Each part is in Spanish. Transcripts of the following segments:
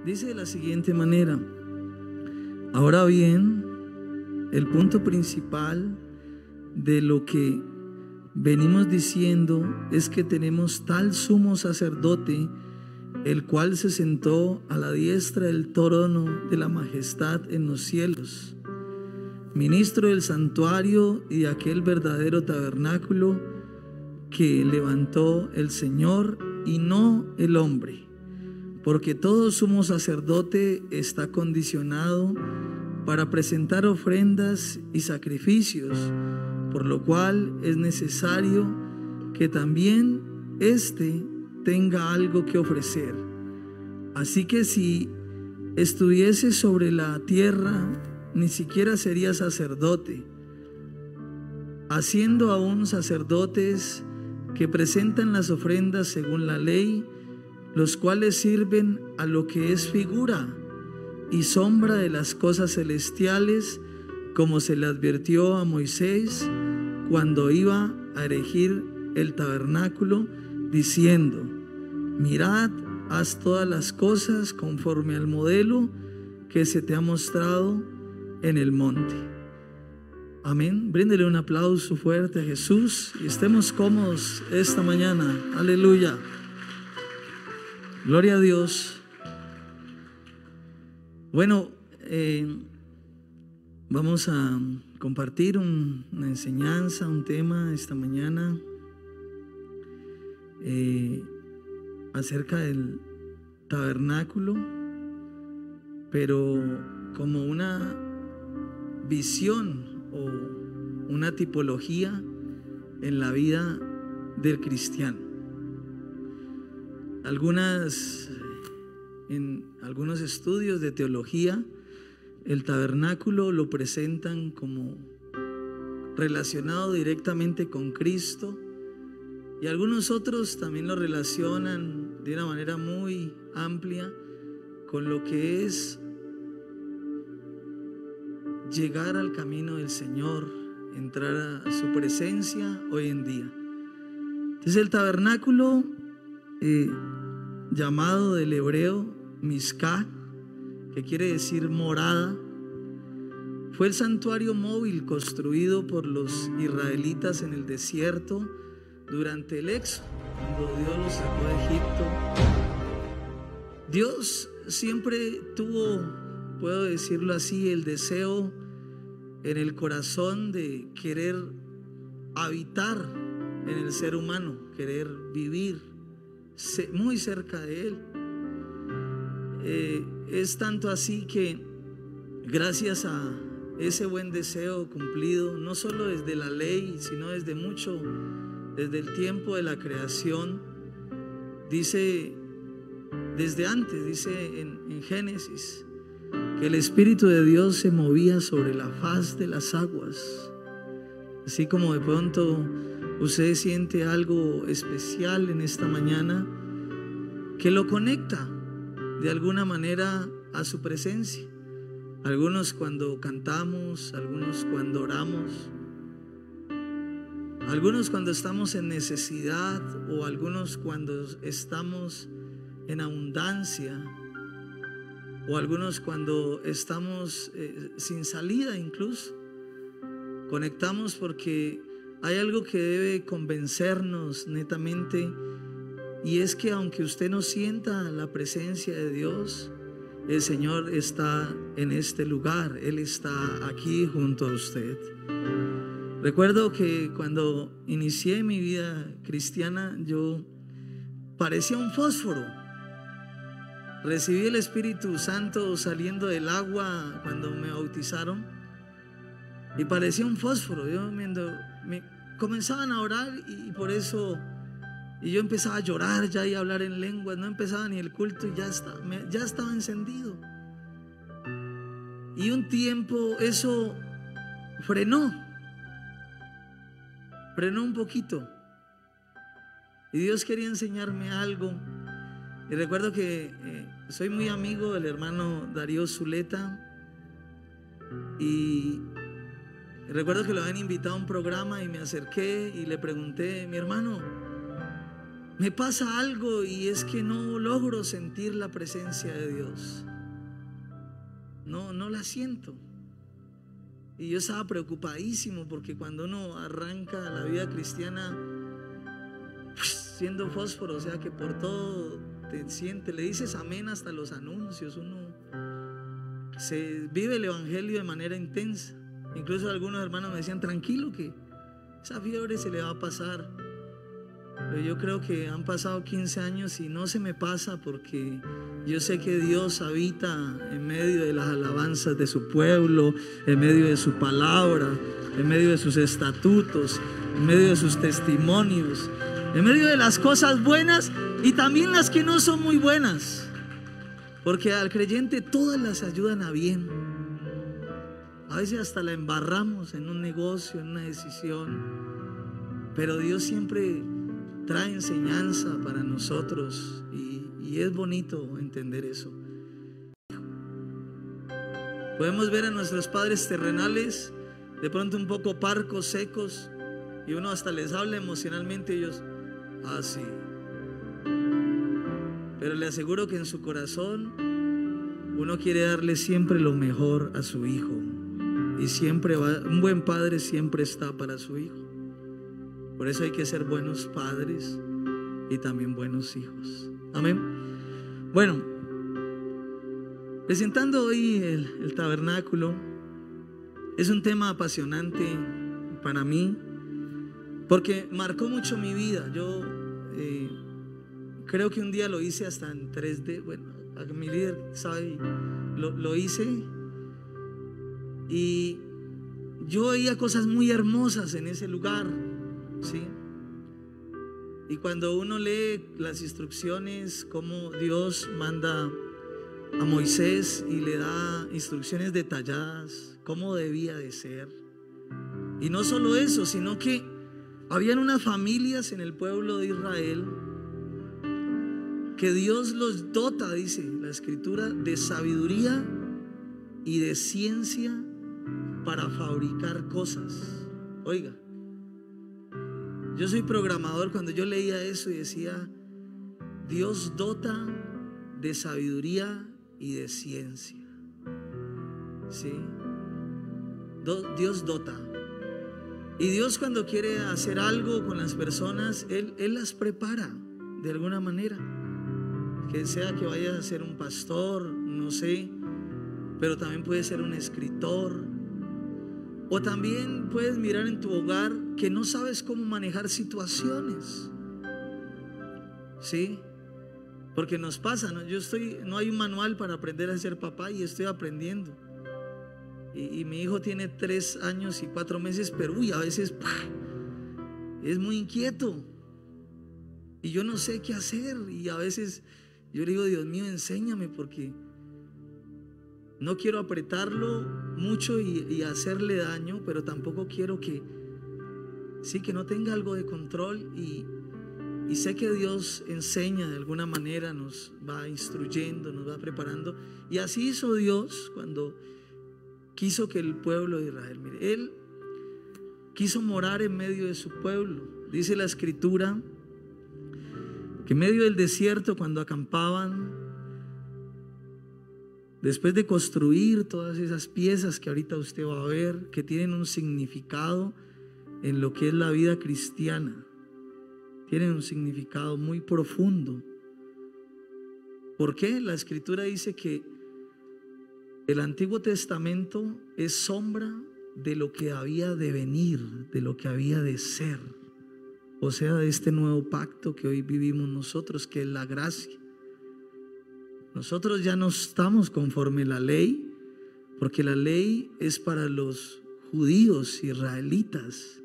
Dice de la siguiente manera: ahora bien, el punto principal de lo que venimos diciendo es que tenemos tal sumo sacerdote, el cual se sentó a la diestra del trono de la majestad en los cielos, ministro del santuario y de aquel verdadero tabernáculo que levantó el Señor y no el hombre, porque todo sumo sacerdote está condicionado para presentar ofrendas y sacrificios, por lo cual es necesario que también éste tenga algo que ofrecer. Así que si estuviese sobre la tierra, ni siquiera sería sacerdote, haciendo aún sacerdotes que presentan las ofrendas según la ley, los cuales sirven a lo que es figura y sombra de las cosas celestiales, como se le advirtió a Moisés cuando iba a erigir el tabernáculo, diciendo: mirad, haz todas las cosas conforme al modelo que se te ha mostrado en el monte. Amén. Bríndele un aplauso fuerte a Jesús y estemos cómodos esta mañana. Aleluya. Gloria a Dios. Bueno, vamos a compartir una enseñanza, un tema esta mañana acerca del tabernáculo, pero como una visión o una tipología en la vida del cristiano. En algunos estudios de teología, el tabernáculo lo presentan como relacionado directamente con Cristo, y algunos otros también lo relacionan de una manera muy amplia con lo que es llegar al camino del Señor, entrar a su presencia hoy en día. Entonces el tabernáculo, llamado del hebreo Mizká, que quiere decir morada, fue el santuario móvil construido por los israelitas en el desierto durante el éxodo, cuando Dios los sacó de Egipto. Dios siempre tuvo, puedo decirlo así, el deseo en el corazón de querer habitar en el ser humano, querer vivir muy cerca de él. Es tanto así que gracias a ese buen deseo cumplido, no solo desde la ley, sino desde el tiempo de la creación, dice, desde antes, dice en Génesis, que el Espíritu de Dios se movía sobre la faz de las aguas. Así como de pronto usted siente algo especial en esta mañana que lo conecta de alguna manera a su presencia. Algunos cuando cantamos, algunos cuando oramos, algunos cuando estamos en necesidad, o algunos cuando estamos en abundancia, o algunos cuando estamos sin salida incluso. Conectamos porque hay algo que debe convencernos netamente, y es que aunque usted no sienta la presencia de Dios, el Señor está en este lugar. Él está aquí junto a usted. Recuerdo que cuando inicié mi vida cristiana, yo parecía un fósforo. Recibí el Espíritu Santo saliendo del agua cuando me bautizaron, y parecía un fósforo. Me comenzaban a orar y por eso, y yo empezaba a llorar ya y a hablar en lenguas. No empezaba ni el culto y ya estaba encendido. Y un tiempo eso frenó un poquito, y Dios quería enseñarme algo. Y recuerdo que soy muy amigo del hermano Darío Zuleta, y recuerdo que lo habían invitado a un programa y me acerqué y le pregunté: mi hermano, me pasa algo y es que no logro sentir la presencia de Dios. No la siento. Y yo estaba preocupadísimo porque cuando uno arranca la vida cristiana siendo fósforo, o sea que por todo te siente, le dices amén hasta los anuncios, uno se vive el evangelio de manera intensa. Incluso algunos hermanos me decían, tranquilo que esa fiebre se le va a pasar. Pero yo creo que han pasado 15 años y no se me pasa, porque yo sé que Dios habita en medio de las alabanzas de su pueblo, en medio de su palabra, en medio de sus estatutos, en medio de sus testimonios, en medio de las cosas buenas y también las que no son muy buenas, porque al creyente todas las ayudan a bien. A veces hasta la embarramos en un negocio, en una decisión, pero Dios siempre trae enseñanza para nosotros y es bonito entender eso. Podemos ver a nuestros padres terrenales de pronto un poco parcos, secos, y uno hasta les habla emocionalmente y ellos, sí. Pero le aseguro que en su corazón uno quiere darle siempre lo mejor a su hijo, y siempre un buen padre siempre está para su hijo. Por eso hay que ser buenos padres y también buenos hijos. Amén. Bueno, presentando hoy el tabernáculo, es un tema apasionante para mí, porque marcó mucho mi vida. Yo creo que un día lo hice hasta en 3D. Bueno, mi líder sabe, lo hice, y yo veía cosas muy hermosas en ese lugar, ¿sí? Y cuando uno lee las instrucciones, como Dios manda a Moisés y le da instrucciones detalladas, cómo debía de ser. Y no solo eso, sino que habían unas familias en el pueblo de Israel que Dios los dota, dice la escritura, de sabiduría y de ciencia para fabricar cosas. Oiga, yo soy programador. Cuando yo leía eso y decía, Dios dota de sabiduría y de ciencia, ¿sí? Dios dota. Y Dios, cuando quiere hacer algo con las personas, Él las prepara de alguna manera. Que sea que vayas a ser un pastor, no sé, pero también puedes ser un escritor. O también puedes mirar en tu hogar que no sabes cómo manejar situaciones, ¿sí? Porque nos pasa, ¿no? No hay un manual para aprender a ser papá y estoy aprendiendo. Y mi hijo tiene 3 años y 4 meses, pero a veces es muy inquieto y yo no sé qué hacer. Y a veces yo le digo, Dios mío, enséñame, porque no quiero apretarlo mucho y hacerle daño, pero tampoco quiero que no tenga algo de control. Y sé que Dios enseña de alguna manera, nos va instruyendo, nos va preparando. Y así hizo Dios cuando quiso que el pueblo de Israel, mire, Él quiso morar en medio de su pueblo. Dice la escritura que en medio del desierto, cuando acampaban, después de construir todas esas piezas que ahorita usted va a ver, que tienen un significado en lo que es la vida cristiana, tienen un significado muy profundo. ¿Por qué? La escritura dice que el Antiguo Testamento es sombra de lo que había de venir, de lo que había de ser, o sea, de este nuevo pacto que hoy vivimos nosotros, que es la gracia. Nosotros ya no estamos conforme a la ley, porque la ley es para los judíos israelitas,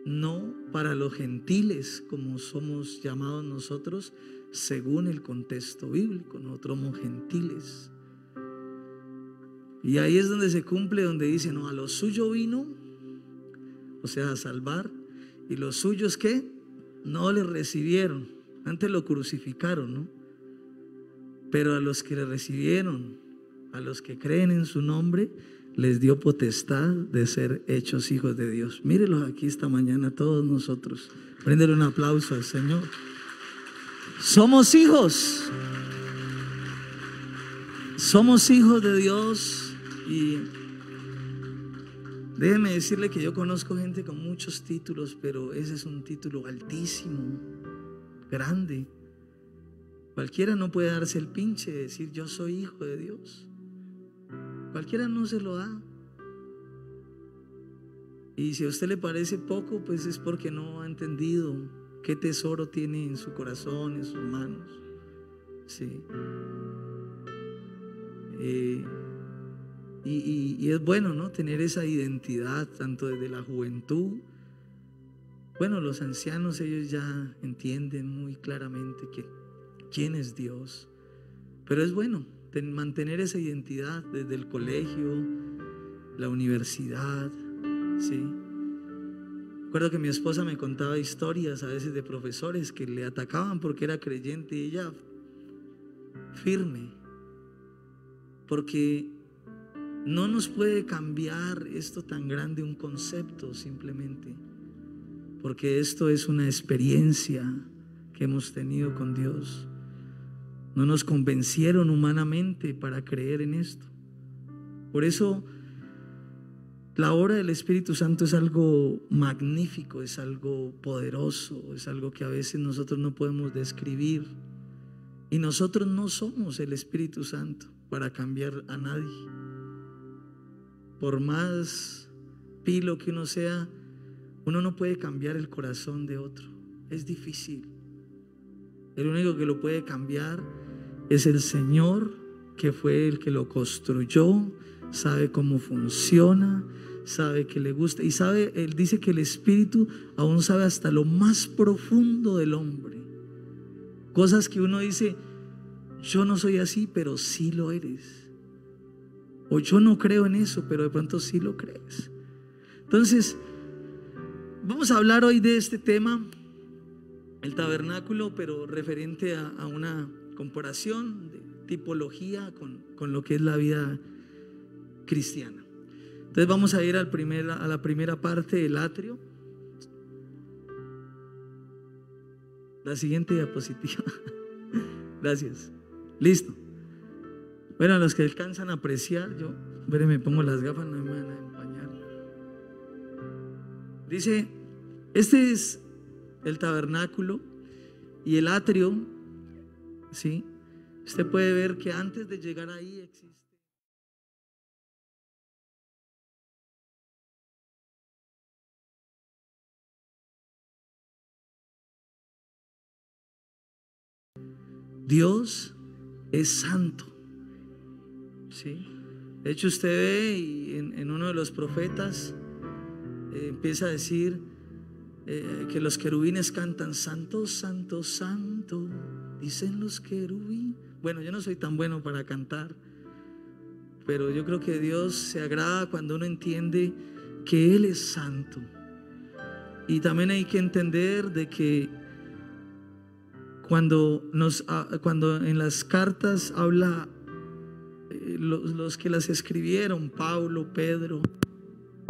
no para los gentiles, como somos llamados nosotros según el contexto bíblico. Nosotros somos gentiles. Y ahí es donde se cumple, donde dice, no, a lo suyo vino, o sea, a salvar, y los suyos, ¿qué? No le recibieron. Antes lo crucificaron, ¿no? Pero a los que le recibieron, a los que creen en su nombre, les dio potestad de ser hechos hijos de Dios. Mírenlos aquí esta mañana todos nosotros. Préndele un aplauso al Señor. Somos hijos. Somos hijos de Dios. Y déjeme decirle que yo conozco gente con muchos títulos, pero ese es un título altísimo, grande. Cualquiera no puede darse el pinche de decir yo soy hijo de Dios. Cualquiera no se lo da. Y si a usted le parece poco, pues es porque no ha entendido qué tesoro tiene en su corazón, en sus manos. Sí. Y es bueno, ¿no?, tener esa identidad tanto desde la juventud. Bueno, los ancianos, ellos ya entienden muy claramente quién es Dios, pero es bueno mantener esa identidad desde el colegio, la universidad. Sí. Recuerdo que mi esposa me contaba historias a veces de profesores que le atacaban porque era creyente y ella firme, porque no nos puede cambiar esto tan grande un concepto simplemente, porque esto es una experiencia que hemos tenido con Dios. No nos convencieron humanamente para creer en esto. Por eso la obra del Espíritu Santo es algo magnífico, es algo poderoso, es algo que a veces nosotros no podemos describir. Y nosotros no somos el Espíritu Santo para cambiar a nadie. Por más pilo que uno sea, uno no puede cambiar el corazón de otro. Es difícil. El único que lo puede cambiar es el Señor, que fue el que lo construyó, sabe cómo funciona, sabe que le gusta y sabe, él dice que el Espíritu aún sabe hasta lo más profundo del hombre. Cosas que uno dice, yo no soy así, pero sí lo eres. O yo no creo en eso, pero de pronto sí lo crees. Entonces, vamos a hablar hoy de este tema, el tabernáculo, pero referente a una comparación de tipología con lo que es la vida cristiana. Entonces vamos a ir a la primera parte, el atrio. La siguiente diapositiva. Gracias. Listo. Bueno, los que alcanzan a apreciar, yo me pongo las gafas, no me van a empañar. Dice, este es el tabernáculo y el atrio, ¿sí? Usted puede ver que antes de llegar ahí existe. Dios es santo, ¿sí? De hecho, usted ve y en uno de los profetas empieza a decir que los querubines cantan santo, santo, santo, dicen los querubines. Bueno, yo no soy tan bueno para cantar, pero yo creo que Dios se agrada cuando uno entiende que Él es santo. Y también hay que entender de que cuando en las cartas habla los que las escribieron, Pablo, Pedro,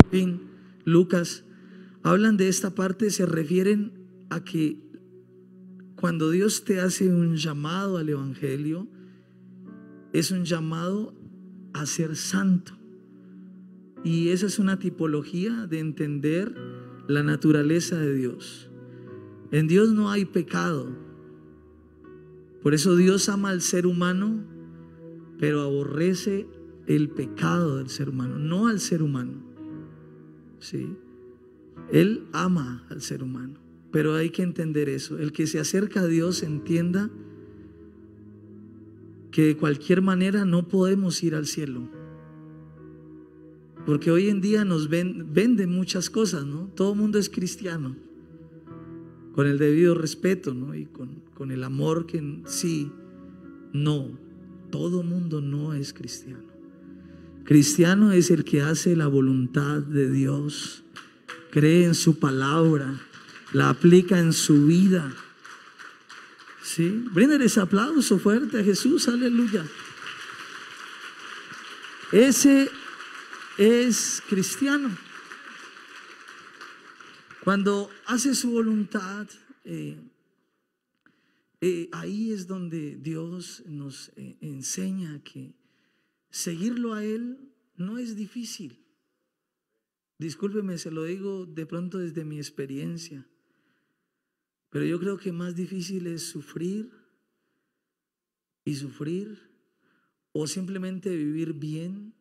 en fin, Lucas, hablan de esta parte, se refieren a que cuando Dios te hace un llamado al evangelio, es un llamado a ser santo. Y esa es una tipología de entender la naturaleza de Dios. En Dios no hay pecado. Por eso Dios ama al ser humano, pero aborrece el pecado del ser humano, no al ser humano. ¿Sí? Él ama al ser humano, pero hay que entender eso. El que se acerca a Dios entienda que de cualquier manera no podemos ir al cielo, porque hoy en día nos venden muchas cosas, ¿no? Todo el mundo es cristiano, con el debido respeto, ¿no? Y con el amor que sí, no, todo mundo no es cristiano. Cristiano es el que hace la voluntad de Dios, cree en su palabra, la aplica en su vida. ¿Sí? Brinden ese aplauso fuerte a Jesús, aleluya. Ese es cristiano. Cuando hace su voluntad, ahí es donde Dios nos enseña que seguirlo a Él no es difícil. Discúlpeme, se lo digo de pronto desde mi experiencia, pero yo creo que más difícil es sufrir y sufrir, o simplemente vivir bien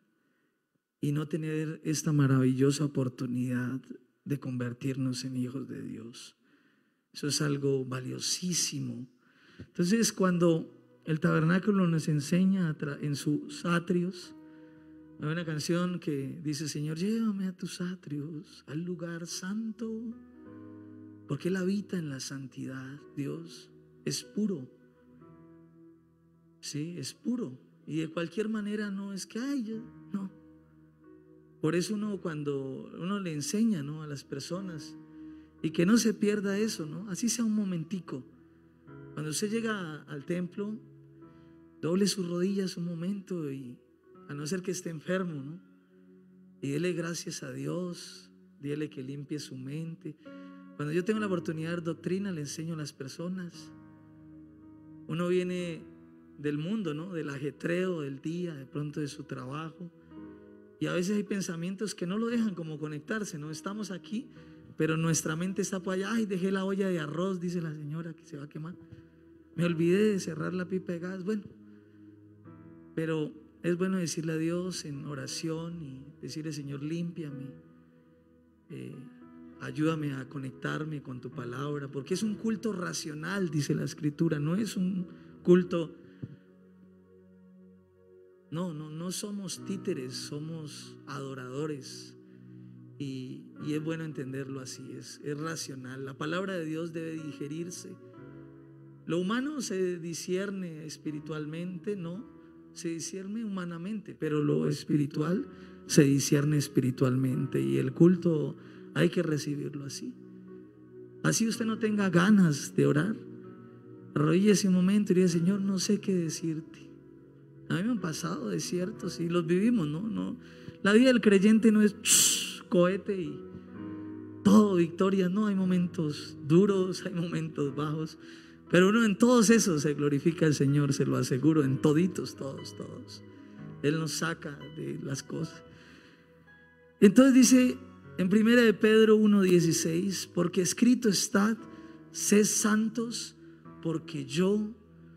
y no tener esta maravillosa oportunidad de convertirnos en hijos de Dios. Eso es algo valiosísimo. Entonces, cuando el tabernáculo nos enseña en sus atrios, hay una canción que dice: Señor, llévame a tus atrios, al lugar santo, porque Él habita en la santidad. Dios es puro, sí, es puro, y de cualquier manera no es que no. Por eso cuando uno le enseña, ¿no?, a las personas, y que no se pierda eso, ¿no? Así sea un momentico. Cuando usted llega al templo, doble sus rodillas un momento, y a no ser que esté enfermo, ¿no?, y dele gracias a Dios, dile que limpie su mente. Cuando yo tengo la oportunidad de dar doctrina, le enseño a las personas. Uno viene del mundo, ¿no?, del ajetreo del día, de pronto de su trabajo, y a veces hay pensamientos que no lo dejan como conectarse, ¿no? Estamos aquí, pero nuestra mente está por allá. Ay, dejé la olla de arroz, dice la señora, que se va a quemar. Me olvidé de cerrar la pipa de gas. Bueno, pero es bueno decirle a Dios en oración y decirle: Señor, límpiame, ayúdame a conectarme con tu palabra, porque es un culto racional, dice la Escritura, no es un culto. No somos títeres, somos adoradores. Y es bueno entenderlo así, es racional. La palabra de Dios debe digerirse. Lo humano se discierne espiritualmente, no, se discierne humanamente, pero lo espiritual se discierne espiritualmente, y el culto hay que recibirlo así. Así usted no tenga ganas de orar, arrodíllese un momento y diga: Señor, no sé qué decirte. A mí me han pasado desiertos y los vivimos, ¿no? La vida del creyente no es cohete y todo victoria, no. Hay momentos duros, hay momentos bajos, pero uno en todos esos se glorifica al Señor, se lo aseguro, en toditos, todos. Él nos saca de las cosas. Entonces dice en 1 de Pedro 1:16: porque escrito está: sed santos, porque yo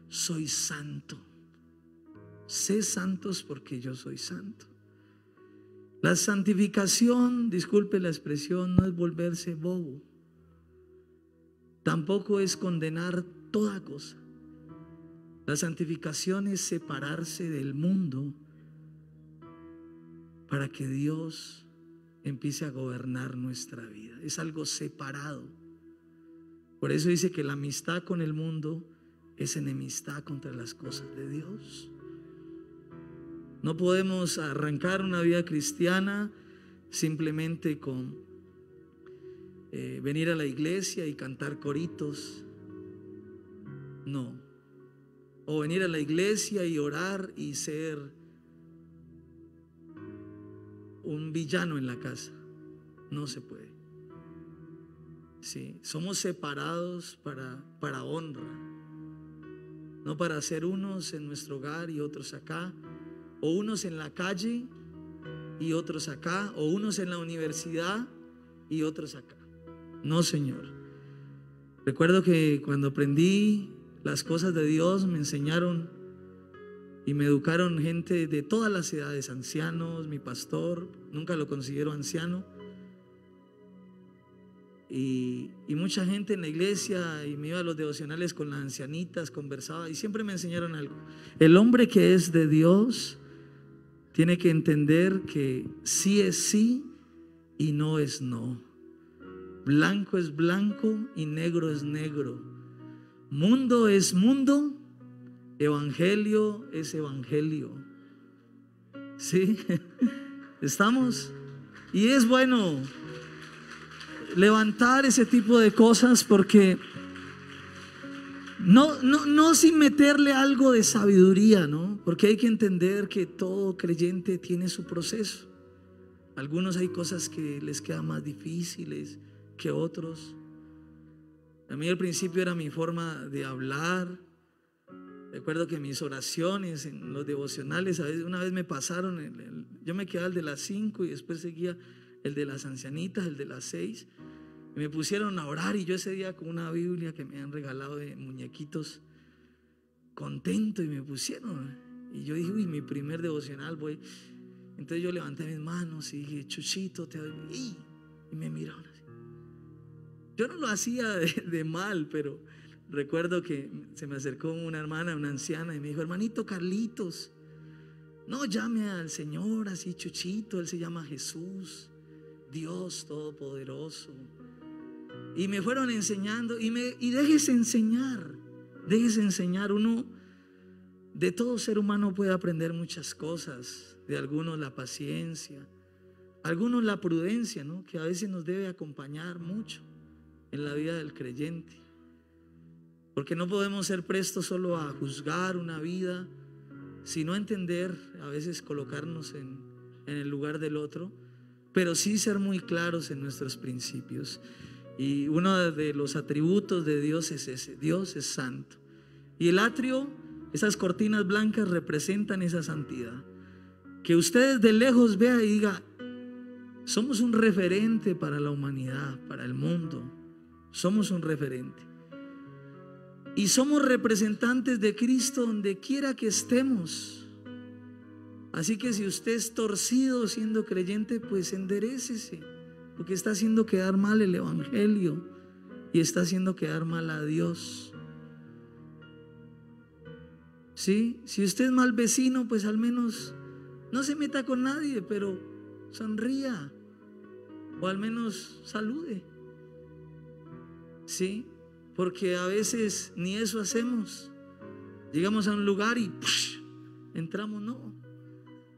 soy santo. Sé santos porque yo soy santo. La santificación, disculpe la expresión, no es volverse bobo. Tampoco es condenar toda cosa. La santificación es separarse del mundo para que Dios empiece a gobernar nuestra vida. Es algo separado. Por eso dice que la amistad con el mundo es enemistad contra las cosas de Dios. No podemos arrancar una vida cristiana simplemente con venir a la iglesia y cantar coritos. No. O venir a la iglesia y orar y ser un villano en la casa. No se puede. Sí, somos separados para honra, no para ser unos en nuestro hogar y otros acá, o unos en la calle y otros acá, o unos en la universidad y otros acá. No, Señor. Recuerdo que cuando aprendí las cosas de Dios, me enseñaron y me educaron gente de todas las edades, ancianos. Mi pastor, nunca lo considero anciano, y mucha gente en la iglesia, y me iba a los devocionales con las ancianitas, conversaba, y siempre me enseñaron algo: el hombre que es de Dios tiene que entender que sí es sí y no es no. Blanco es blanco y negro es negro. Mundo es mundo, evangelio es evangelio. ¿Sí? ¿Estamos? Y es bueno levantar ese tipo de cosas, porque no sin meterle algo de sabiduría, ¿no? Porque hay que entender que todo creyente tiene su proceso. Algunos hay cosas que les quedan más difíciles que otros. A mí al principio era mi forma de hablar. Recuerdo que mis oraciones en los devocionales, una vez me pasaron, yo me quedaba el de las 5 y después seguía el de las ancianitas, el de las 6. Y me pusieron a orar y yo ese día con una Biblia que me han regalado de muñequitos, contento, y me pusieron. Y yo dije, uy, mi primer devocional voy. Entonces yo levanté mis manos y dije, Chuchito, te doy. Y me miraron así. Yo no lo hacía de mal, pero recuerdo que se me acercó una hermana, una anciana, y me dijo, hermanito Carlitos, no llame al Señor así Chuchito, Él se llama Jesús, Dios Todopoderoso. Y me fueron enseñando y déjese enseñar. Uno de todo ser humano puede aprender muchas cosas. De algunos la paciencia, algunos la prudencia, ¿no? Que a veces nos debe acompañar mucho en la vida del creyente. Porque no podemos ser prestos solo a juzgar una vida, sino entender, a veces colocarnos en el lugar del otro, pero sí ser muy claros en nuestros principios. Y uno de los atributos de Dios es ese: Dios es santo. Y el atrio, esas cortinas blancas representan esa santidad. Que ustedes de lejos vean y digan, somos un referente para la humanidad, para el mundo. Somos un referente. Y somos representantes de Cristo donde quiera que estemos. Así que si usted es torcido siendo creyente, pues enderécese, porque está haciendo quedar mal el evangelio y está haciendo quedar mal a Dios. ¿Sí? Si usted es mal vecino, pues al menos no se meta con nadie, pero sonría o al menos salude. ¿Sí? Porque a veces ni eso hacemos. Llegamos a un lugar y entramos, no.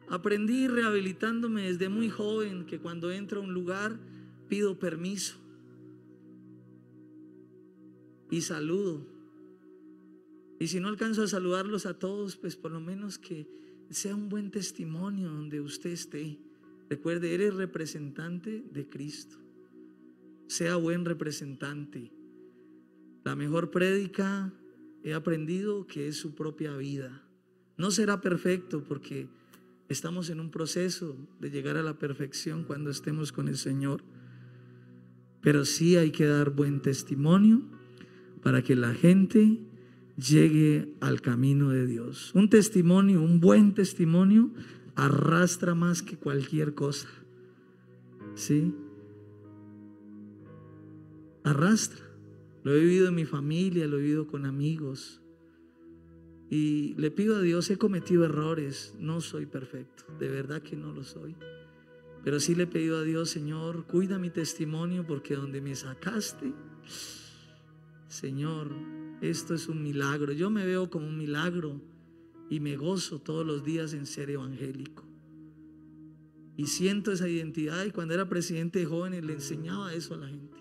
Aprendí rehabilitándome desde muy joven que cuando entro a un lugar pido permiso y saludo. Y si no alcanzo a saludarlos a todos, pues por lo menos que sea un buen testimonio donde usted esté. Recuerde, eres representante de Cristo. Sea buen representante. La mejor prédica, he aprendido que es su propia vida. No será perfecto porque estamos en un proceso de llegar a la perfección cuando estemos con el Señor. Pero sí hay que dar buen testimonio para que la gente llegue al camino de Dios. Un testimonio, un buen testimonio, arrastra más que cualquier cosa. ¿Sí? Arrastra. Lo he vivido en mi familia, lo he vivido con amigos. Y le pido a Dios, he cometido errores, no soy perfecto, de verdad que no lo soy. Pero sí le he pedido a Dios, Señor, cuida mi testimonio, porque donde me sacaste, Señor, esto es un milagro. Yo me veo como un milagro y me gozo todos los días en ser evangélico. Y siento esa identidad, y cuando era presidente de jóvenes le enseñaba eso a la gente.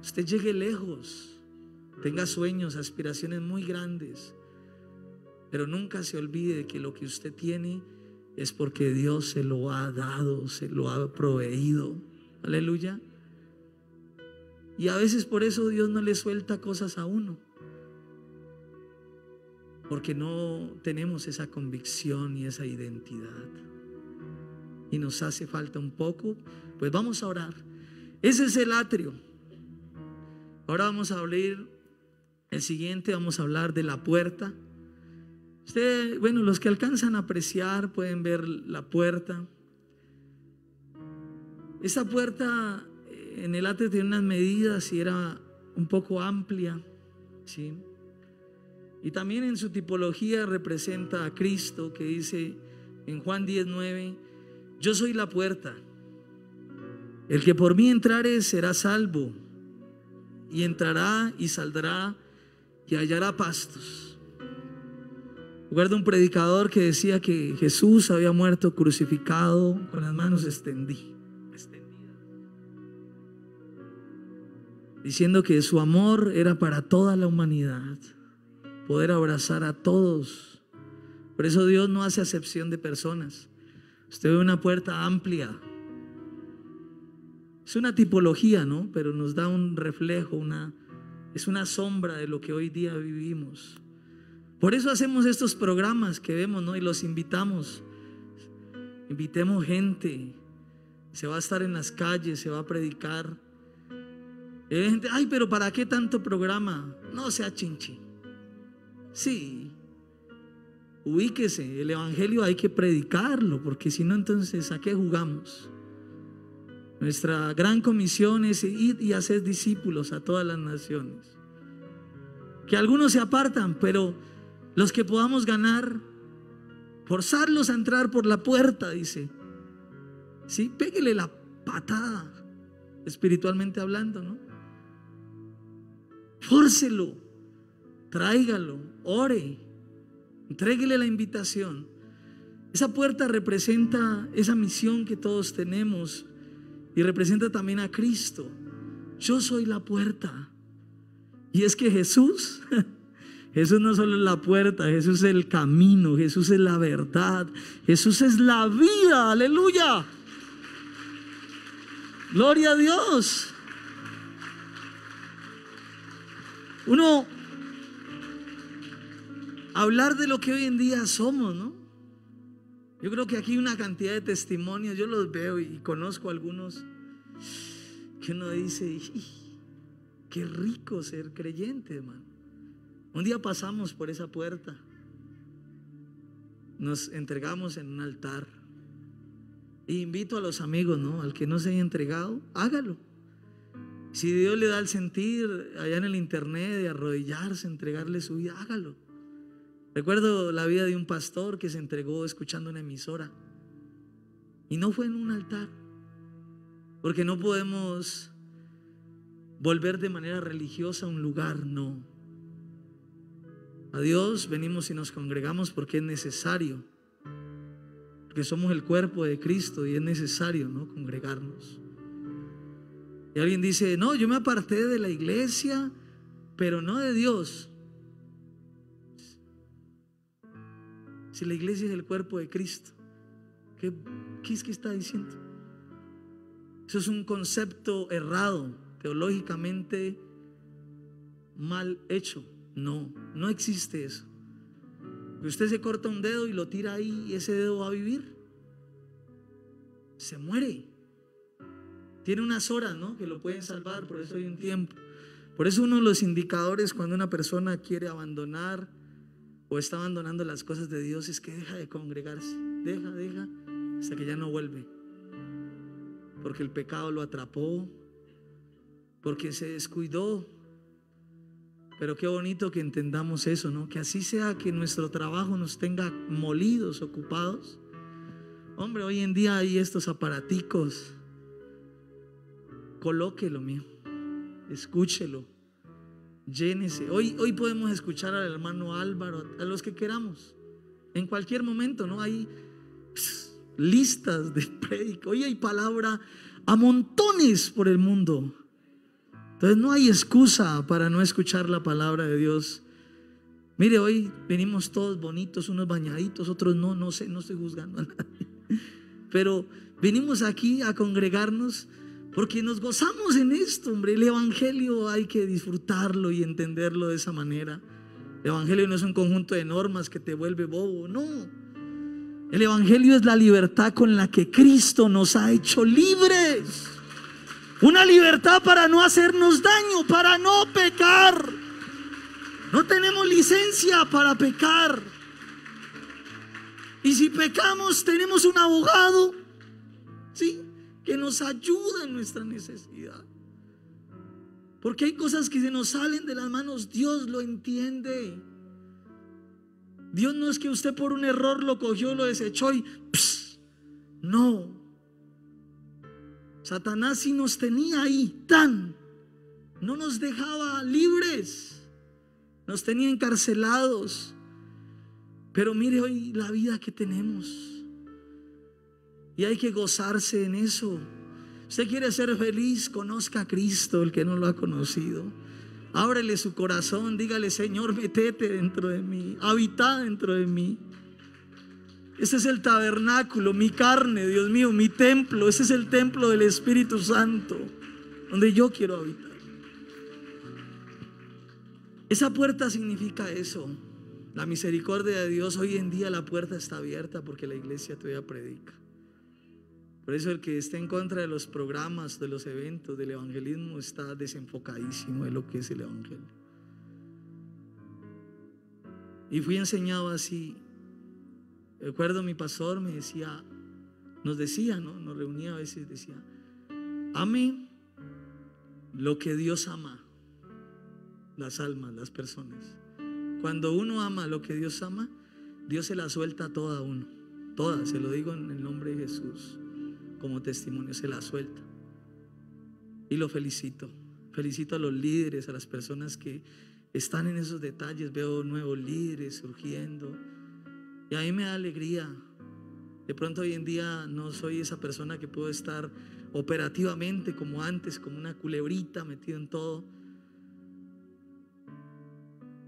Usted llegue lejos, tenga sueños, aspiraciones muy grandes, pero nunca se olvide de que lo que usted tiene es porque Dios se lo ha dado, se lo ha proveído. Aleluya. Y a veces por eso Dios no le suelta cosas a uno, porque no tenemos esa convicción y esa identidad, y nos hace falta un poco. Pues vamos a orar. Ese es el atrio. Ahora vamos a abrir el siguiente, vamos a hablar de la puerta. Usted, bueno, los que alcanzan a apreciar pueden ver la puerta. Esa puerta en el atrio tiene unas medidas y era un poco amplia, ¿sí? Y también en su tipología representa a Cristo, que dice en Juan 10:9, yo soy la puerta, el que por mí entrare será salvo, y entrará y saldrá y hallará pastos. Recuerdo un predicador que decía que Jesús había muerto crucificado con las manos extendidas, diciendo que su amor era para toda la humanidad, poder abrazar a todos. Por eso Dios no hace acepción de personas. Usted ve una puerta amplia. Es una tipología, ¿no? Pero nos da un reflejo, Es una sombra de lo que hoy día vivimos. Por eso hacemos estos programas que vemos, ¿no? Y los invitamos. Invitemos gente. Se va a estar en las calles, se va a predicar. Y hay gente, ay, pero ¿para qué tanto programa? No sea chinchi. Sí. Ubíquese, el evangelio hay que predicarlo, porque si no, entonces ¿a qué jugamos? Nuestra gran comisión es ir y hacer discípulos a todas las naciones. Que algunos se apartan, pero los que podamos ganar, forzarlos a entrar por la puerta, dice. Sí, péguele la patada, espiritualmente hablando, ¿no? Fórcelo, tráigalo, ore, entréguele la invitación. Esa puerta representa esa misión que todos tenemos y representa también a Cristo. Yo soy la puerta. Y es que Jesús no solo es la puerta, Jesús es el camino, Jesús es la verdad, Jesús es la vida. Aleluya. Gloria a Dios. Uno hablar de lo que hoy en día somos, ¿no? Yo creo que aquí hay una cantidad de testimonios, yo los veo y conozco algunos que uno dice, qué rico ser creyente, hermano. Un día pasamos por esa puerta, nos entregamos en un altar. Y invito a los amigos, ¿no? Al que no se haya entregado, hágalo. Si Dios le da el sentir allá en el internet de arrodillarse, entregarle su vida, hágalo. Recuerdo la vida de un pastor que se entregó escuchando una emisora. Y no fue en un altar. Porque no podemos volver de manera religiosa a un lugar, no. A Dios venimos y nos congregamos porque es necesario. Porque somos el cuerpo de Cristo y es necesario, ¿no? Congregarnos. Y alguien dice, no, yo me aparté de la iglesia, pero no de Dios. Si la iglesia es el cuerpo de Cristo, ¿qué es que está diciendo? Eso es un concepto errado, teológicamente mal hecho. No existe eso. Usted se corta un dedo y lo tira ahí y ese dedo va a vivir. Se muere. Tiene unas horas, ¿no? Que lo pueden salvar, por eso hay un tiempo. Por eso uno de los indicadores cuando una persona quiere abandonar o está abandonando las cosas de Dios es que deja de congregarse. Deja, hasta que ya no vuelve. Porque el pecado lo atrapó, porque se descuidó. Pero qué bonito que entendamos eso, ¿no? Que así sea, que nuestro trabajo nos tenga molidos, ocupados. Hombre, hoy en día hay estos aparaticos. Colóquelo, mío. Escúchelo. Llénese. Hoy podemos escuchar al hermano Álvaro, a los que queramos. En cualquier momento, ¿no? Hay listas de prédica. Hoy hay palabra a montones por el mundo. Entonces no hay excusa para no escuchar la palabra de Dios. Mire, hoy venimos todos bonitos, unos bañaditos, otros no sé, no estoy juzgando a nadie. Pero venimos aquí a congregarnos porque nos gozamos en esto, hombre. El evangelio hay que disfrutarlo y entenderlo de esa manera. El evangelio no es un conjunto de normas que te vuelve bobo, no. El evangelio es la libertad con la que Cristo nos ha hecho libres. Una libertad para no hacernos daño, para no pecar. No tenemos licencia para pecar. Y si pecamos, tenemos un abogado, ¿sí?, que nos ayuda en nuestra necesidad. Porque hay cosas que se nos salen de las manos. Dios lo entiende. Dios no es que usted por un error lo cogió, lo desechó y no. Satanás sí nos tenía ahí, no nos dejaba libres, nos tenía encarcelados. Pero mire hoy la vida que tenemos y hay que gozarse en eso. Usted quiere ser feliz, conozca a Cristo, el que no lo ha conocido. Ábrele su corazón, dígale: Señor, métete dentro de mí, habita dentro de mí. Ese es el tabernáculo, mi carne, Dios mío, mi templo. Ese es el templo del Espíritu Santo, donde yo quiero habitar. Esa puerta significa eso. La misericordia de Dios. Hoy en día la puerta está abierta porque la iglesia todavía predica. Por eso el que esté en contra de los programas, de los eventos, del evangelismo, está desenfocadísimo de lo que es el evangelio. Y fui enseñado así. Recuerdo mi pastor me decía, nos decía, ¿no? Nos reunía a veces, decía: ame lo que Dios ama, las almas, las personas. Cuando uno ama lo que Dios ama, Dios se la suelta a toda uno. Toda, se lo digo en el nombre de Jesús, como testimonio, se la suelta. Y lo felicito. Felicito a los líderes, a las personas que están en esos detalles. Veo nuevos líderes surgiendo y a mí me da alegría. De pronto hoy en día no soy esa persona que puedo estar operativamente como antes, como una culebrita metido en todo,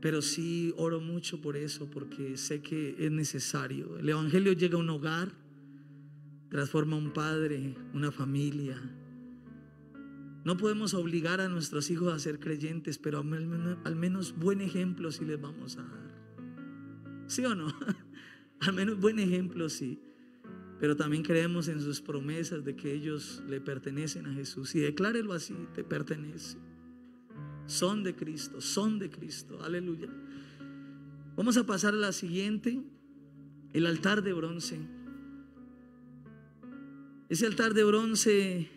pero sí oro mucho por eso, porque sé que es necesario. El evangelio llega a un hogar, transforma a un padre, una familia. No podemos obligar a nuestros hijos a ser creyentes, pero al menos buen ejemplo sí les vamos a dar. ¿Sí o no? Al menos buen ejemplo sí. Pero también creemos en sus promesas de que ellos le pertenecen a Jesús. Y declárelo así: te pertenece. Son de Cristo, son de Cristo. Aleluya. Vamos a pasar a la siguiente: el altar de bronce. Ese altar de bronce,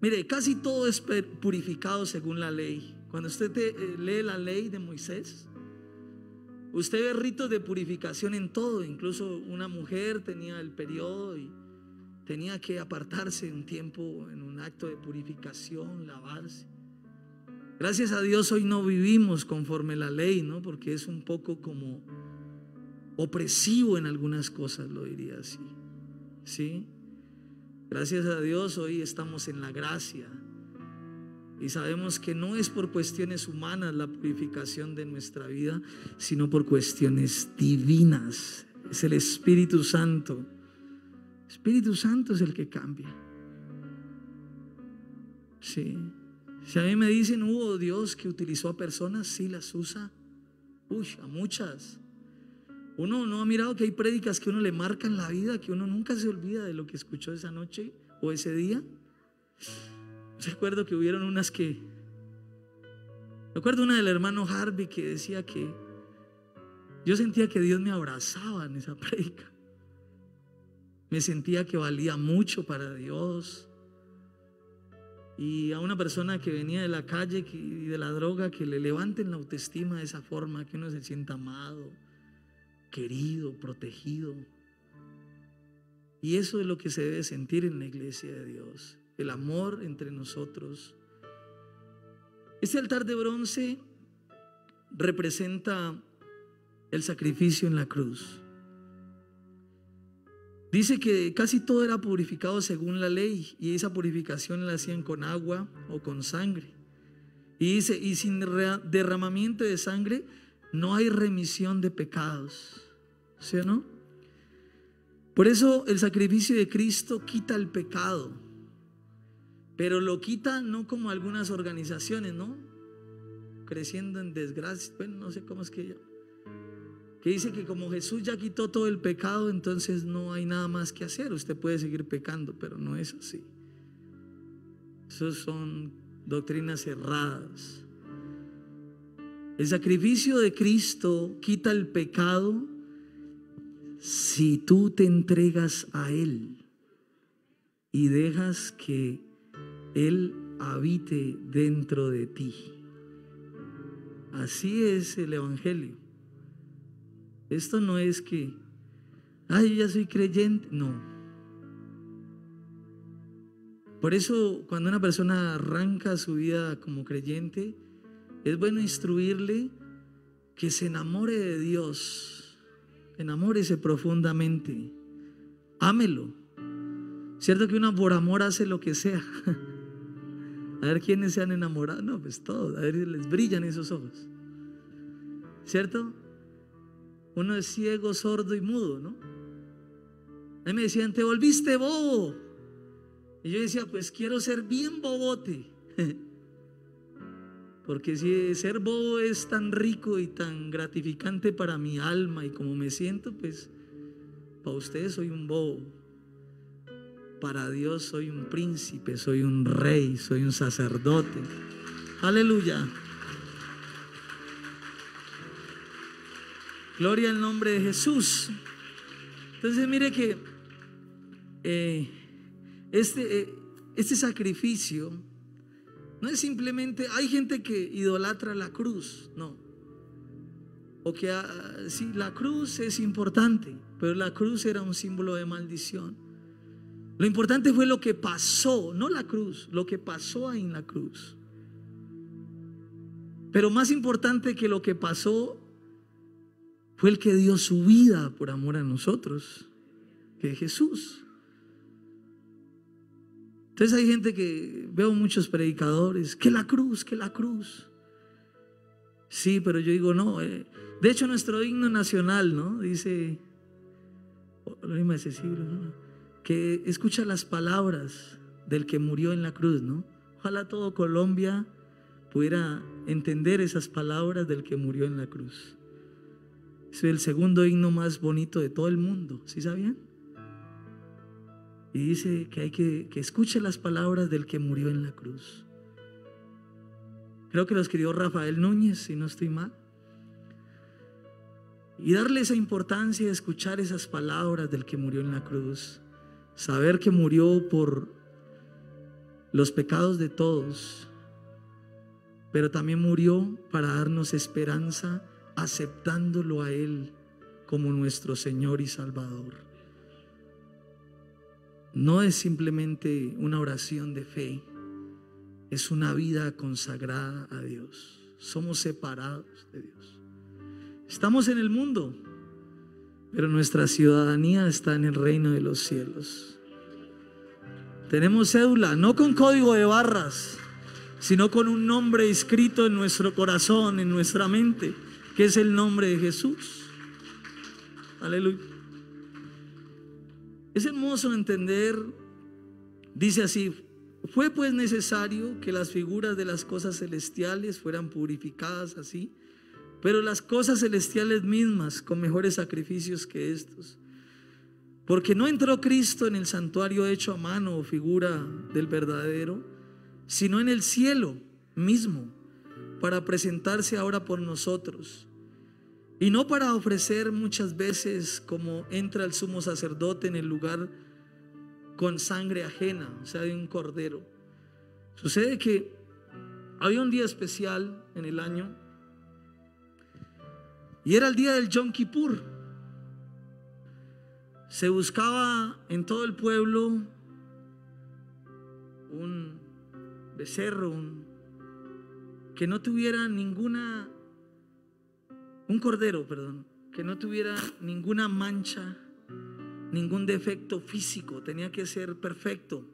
mire, casi todo es purificado según la ley. Cuando usted lee la ley de Moisés, usted ve ritos de purificación en todo. Incluso una mujer tenía el periodo y tenía que apartarse un tiempo en un acto de purificación, lavarse. Gracias a Dios hoy no vivimos conforme la ley, ¿no? Porque es un poco como opresivo en algunas cosas, lo diría así. ¿Sí? Gracias a Dios hoy estamos en la gracia y sabemos que no es por cuestiones humanas la purificación de nuestra vida, sino por cuestiones divinas. Es el Espíritu Santo. El Espíritu Santo es el que cambia. Sí. Si a mí me dicen, hubo Dios que utilizó a personas, sí las usa. A muchas. Uno no ha mirado que hay prédicas que uno le marcan la vida, que uno nunca se olvida de lo que escuchó esa noche o ese día. Recuerdo que hubieron unas que... Recuerdo una del hermano Harvey que decía que yo sentía que Dios me abrazaba en esa prédica. Me sentía que valía mucho para Dios. Y a una persona que venía de la calle y de la droga, que le levanten la autoestima de esa forma, que uno se sienta amado, querido, protegido. Y eso es lo que se debe sentir en la iglesia de Dios, el amor entre nosotros. Este altar de bronce representa el sacrificio en la cruz. Dice que casi todo era purificado según la ley, y esa purificación la hacían con agua o con sangre. Y dice, y sin derramamiento de sangre no hay remisión de pecados. ¿Sí o no? Por eso el sacrificio de Cristo quita el pecado, pero lo quita no como algunas organizaciones, ¿no? Creciendo en desgracia, bueno, no sé cómo es que dice que como Jesús ya quitó todo el pecado, entonces no hay nada más que hacer. Usted puede seguir pecando, pero no es así. Esas son doctrinas erradas. El sacrificio de Cristo quita el pecado si tú te entregas a Él y dejas que Él habite dentro de ti. Así es el evangelio. Esto no es que, yo ya soy creyente. No. Por eso cuando una persona arranca su vida como creyente, es bueno instruirle que se enamore de Dios. Enamórese profundamente. Ámelo. Cierto que uno por amor hace lo que sea. A ver quiénes se han enamorado. No, pues todos. A ver, les brillan esos ojos. ¿Cierto? Uno es ciego, sordo y mudo, ¿no? A mí me decían, te volviste bobo. Y yo decía, pues quiero ser bien bobote. Porque si ser bobo es tan rico y tan gratificante para mi alma y como me siento, pues para ustedes soy un bobo. Para Dios soy un príncipe, soy un rey, soy un sacerdote. Aleluya. Gloria al nombre de Jesús. Entonces mire que este sacrificio no es simplemente, hay gente que idolatra la cruz, no. O que sí, la cruz es importante, pero la cruz era un símbolo de maldición. Lo importante fue lo que pasó, no la cruz, lo que pasó ahí en la cruz. Pero más importante que lo que pasó fue el que dio su vida por amor a nosotros, que es Jesús. Entonces hay gente que, veo muchos predicadores, que la cruz, que la cruz. Sí, pero yo digo no. De hecho nuestro himno nacional, ¿no? Dice, lo mismo ese siglo, ¿no? Que escucha las palabras del que murió en la cruz, ¿no? Ojalá todo Colombia pudiera entender esas palabras del que murió en la cruz. Es el segundo himno más bonito de todo el mundo, ¿sí sabían? Y dice que hay que escuche las palabras del que murió en la cruz. Creo que lo escribió Rafael Núñez, si no estoy mal. Y darle esa importancia de escuchar esas palabras del que murió en la cruz. Saber que murió por los pecados de todos, pero también murió para darnos esperanza, aceptándolo a Él como nuestro Señor y Salvador. No es simplemente una oración de fe, es una vida consagrada a Dios. Somos separados de Dios. Estamos en el mundo, pero nuestra ciudadanía está en el reino de los cielos. Tenemos cédula, no con código de barras, sino con un nombre escrito en nuestro corazón, en nuestra mente, que es el nombre de Jesús. Aleluya. Es hermoso entender, dice así: fue pues necesario que las figuras de las cosas celestiales fueran purificadas así, pero las cosas celestiales mismas con mejores sacrificios que estos. Porque no entró Cristo en el santuario hecho a mano o figura del verdadero, sino en el cielo mismo, para presentarse ahora por nosotros. Y no para ofrecer muchas veces como entra el sumo sacerdote en el lugar con sangre ajena, o sea, de un cordero. Sucede que había un día especial en el año y era el día del Yom Kippur. Se buscaba en todo el pueblo un becerro, que no tuviera un cordero, que no tuviera ninguna mancha, ningún defecto físico, tenía que ser perfecto.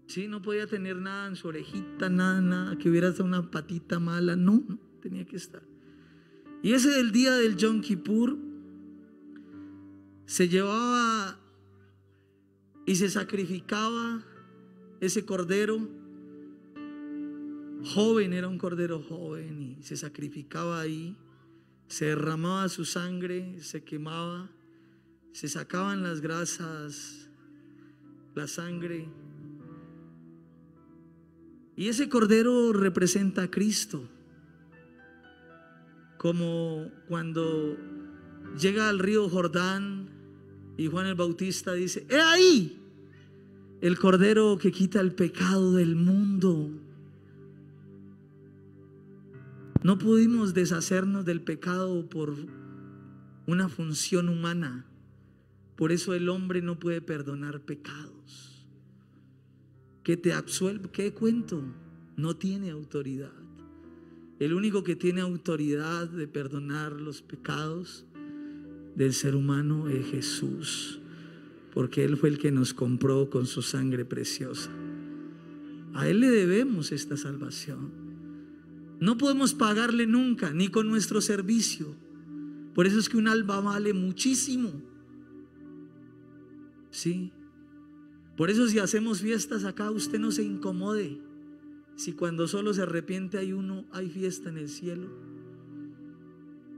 Sí, no podía tener nada en su orejita, nada, que hubiera hasta una patita mala, no, tenía que estar. Y ese del día del Yom Kippur se llevaba y se sacrificaba ese cordero joven, era un cordero joven, y se sacrificaba ahí, se derramaba su sangre, se quemaba, se sacaban las grasas, la sangre, y ese cordero representa a Cristo, como cuando llega al río Jordán y Juan el Bautista dice: ¡he ahí el cordero que quita el pecado del mundo! No pudimos deshacernos del pecado por una función humana. Por eso el hombre no puede perdonar pecados. Que te absuelve, ¿qué cuento? No tiene autoridad. El único que tiene autoridad de perdonar los pecados del ser humano es Jesús, porque Él fue el que nos compró con su sangre preciosa. A Él le debemos esta salvación. No podemos pagarle nunca, ni con nuestro servicio. Por eso es que un alma vale muchísimo. Sí. Por eso si hacemos fiestas acá, usted no se incomode. Si cuando solo se arrepiente hay uno, hay fiesta en el cielo.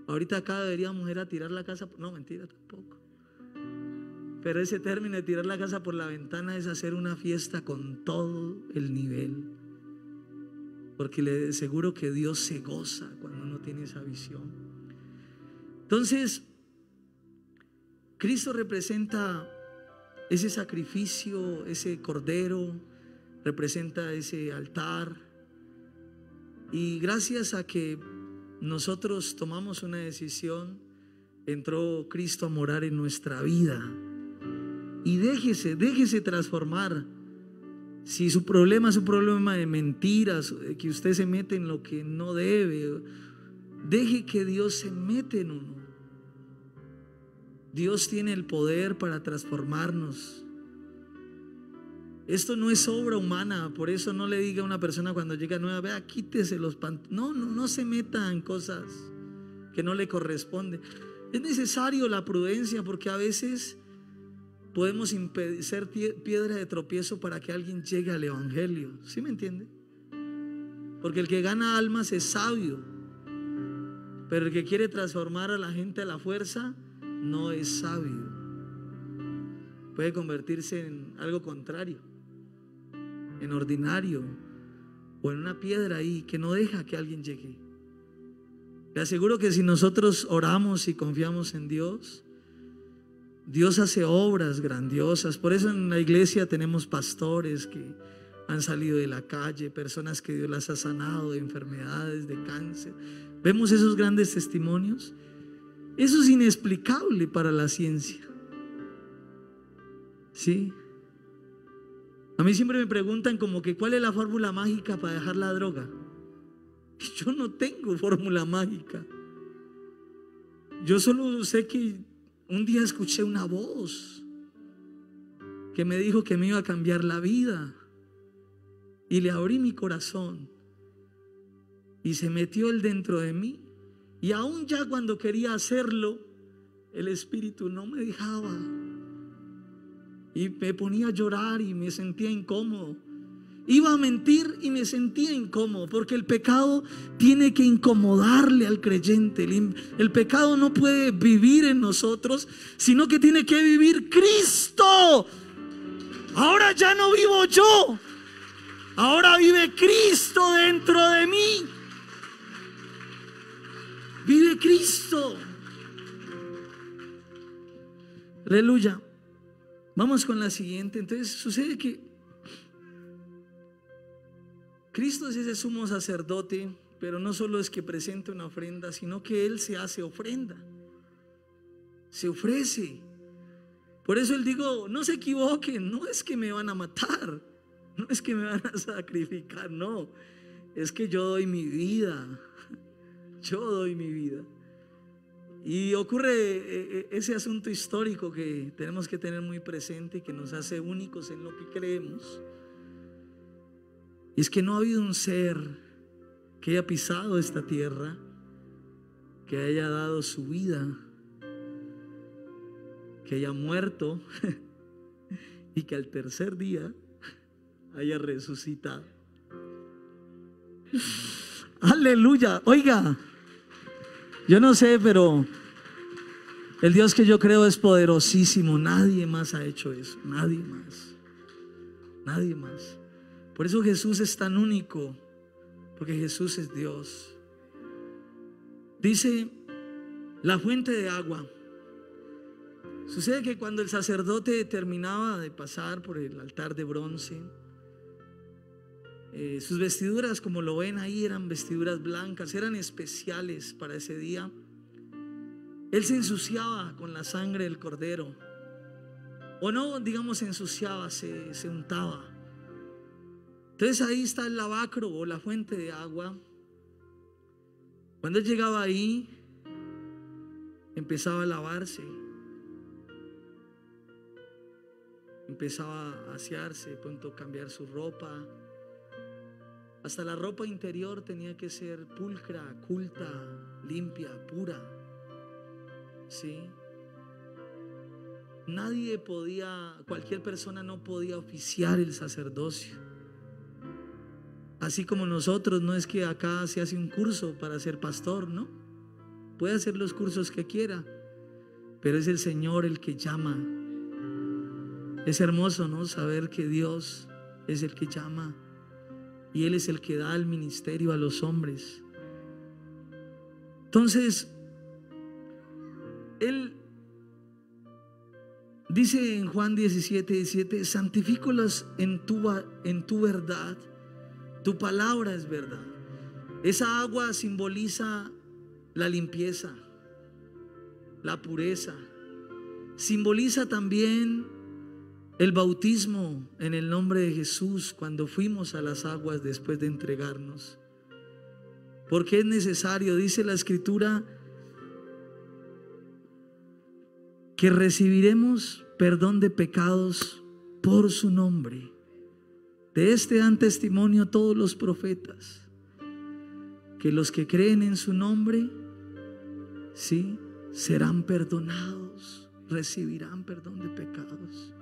Ahorita acá deberíamos ir a tirar la casa. No, mentira, tampoco. Pero ese término de tirar la casa por la ventana es hacer una fiesta con todo el nivel. Porque le aseguro que Dios se goza cuando uno tiene esa visión. Entonces, Cristo representa ese sacrificio, ese cordero, representa ese altar. Y gracias a que nosotros tomamos una decisión, entró Cristo a morar en nuestra vida. Y déjese transformar. Si su problema es un problema de mentiras, que usted se mete en lo que no debe, deje que Dios se mete en uno. Dios tiene el poder para transformarnos. Esto no es obra humana. Por eso no le diga a una persona cuando llega nueva: vea, quítese los pantalones. No se meta en cosas que no le corresponden. Es necesario la prudencia, porque a veces podemos ser piedra de tropiezo para que alguien llegue al evangelio. ¿Sí me entiende? Porque el que gana almas es sabio, pero el que quiere transformar a la gente a la fuerza no es sabio. Puede convertirse en algo contrario, en ordinario, o en una piedra ahí que no deja que alguien llegue. Le aseguro que si nosotros oramos y confiamos en Dios, Dios hace obras grandiosas. Por eso en la iglesia tenemos pastores que han salido de la calle, personas que Dios las ha sanado de enfermedades, de cáncer. Vemos esos grandes testimonios. Eso es inexplicable para la ciencia. ¿Sí? A mí siempre me preguntan como que ¿cuál es la fórmula mágica para dejar la droga? Yo no tengo fórmula mágica. Yo solo sé que un día escuché una voz que me dijo que me iba a cambiar la vida, y le abrí mi corazón y se metió él dentro de mí. Y aún ya cuando quería hacerlo, el Espíritu no me dejaba y me ponía a llorar y me sentía incómodo. Iba a mentir y me sentía incómodo, porque el pecado tiene que incomodarle al creyente. El pecado no puede vivir en nosotros, sino que tiene que vivir Cristo. Ahora ya no vivo yo, ahora vive Cristo dentro de mí. Vive Cristo. Aleluya. Vamos con la siguiente. Entonces sucede que Cristo es ese sumo sacerdote, pero no solo es que presente una ofrenda, sino que Él se hace ofrenda, se ofrece. Por eso Él digo, no se equivoquen, no es que me van a matar, no es que me van a sacrificar, no, es que yo doy mi vida, yo doy mi vida. Y ocurre ese asunto histórico que tenemos que tener muy presente y que nos hace únicos en lo que creemos. Y es que no ha habido un ser que haya pisado esta tierra, que haya dado su vida, que haya muerto y que al tercer día haya resucitado. Aleluya. Oiga, yo no sé, pero el Dios que yo creo es poderosísimo. Nadie más ha hecho eso, nadie más, nadie más. Por eso Jesús es tan único, porque Jesús es Dios. Dice la fuente de agua. Sucede que cuando el sacerdote terminaba de pasar por el altar de bronce, sus vestiduras, como lo ven ahí, eran vestiduras blancas, eran especiales para ese día. Él se ensuciaba con la sangre del cordero, o no, digamos, se ensuciaba, se untaba. Entonces ahí está el lavacro o la fuente de agua. Cuando él llegaba ahí, empezaba a lavarse, empezaba a asearse, pronto cambiar su ropa. Hasta la ropa interior tenía que ser pulcra, culta, limpia, pura. ¿Sí? Nadie podía, cualquier persona no podía oficiar el sacerdocio. Así como nosotros, no es que acá se hace un curso para ser pastor, ¿no? Puede hacer los cursos que quiera, pero es el Señor el que llama. Es hermoso, ¿no? Saber que Dios es el que llama y Él es el que da el ministerio a los hombres. Entonces, Él dice en Juan 17:17: santifícolos en tu verdad, tu palabra es verdad. Esa agua simboliza la limpieza, la pureza. Simboliza también el bautismo en el nombre de Jesús cuando fuimos a las aguas después de entregarnos. Porque es necesario, dice la Escritura, que recibiremos perdón de pecados por su nombre. De este dan testimonio todos los profetas, que los que creen en su nombre, sí, serán perdonados, recibirán perdón de pecados.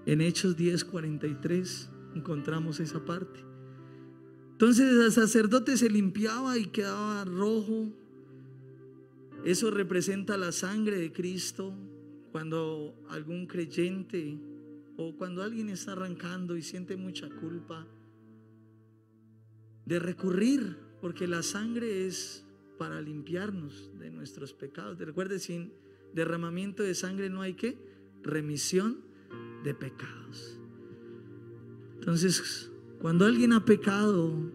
En Hechos 10:43 encontramos esa parte. Entonces el sacerdote se limpiaba y quedaba rojo. Eso representa la sangre de Cristo. Cuando algún creyente o cuando alguien está arrancando y siente mucha culpa, de recurrir, porque la sangre es para limpiarnos de nuestros pecados. Recuerde, sin derramamiento de sangre no hay ¿qué? Remisión de pecados. Entonces, cuando alguien ha pecado,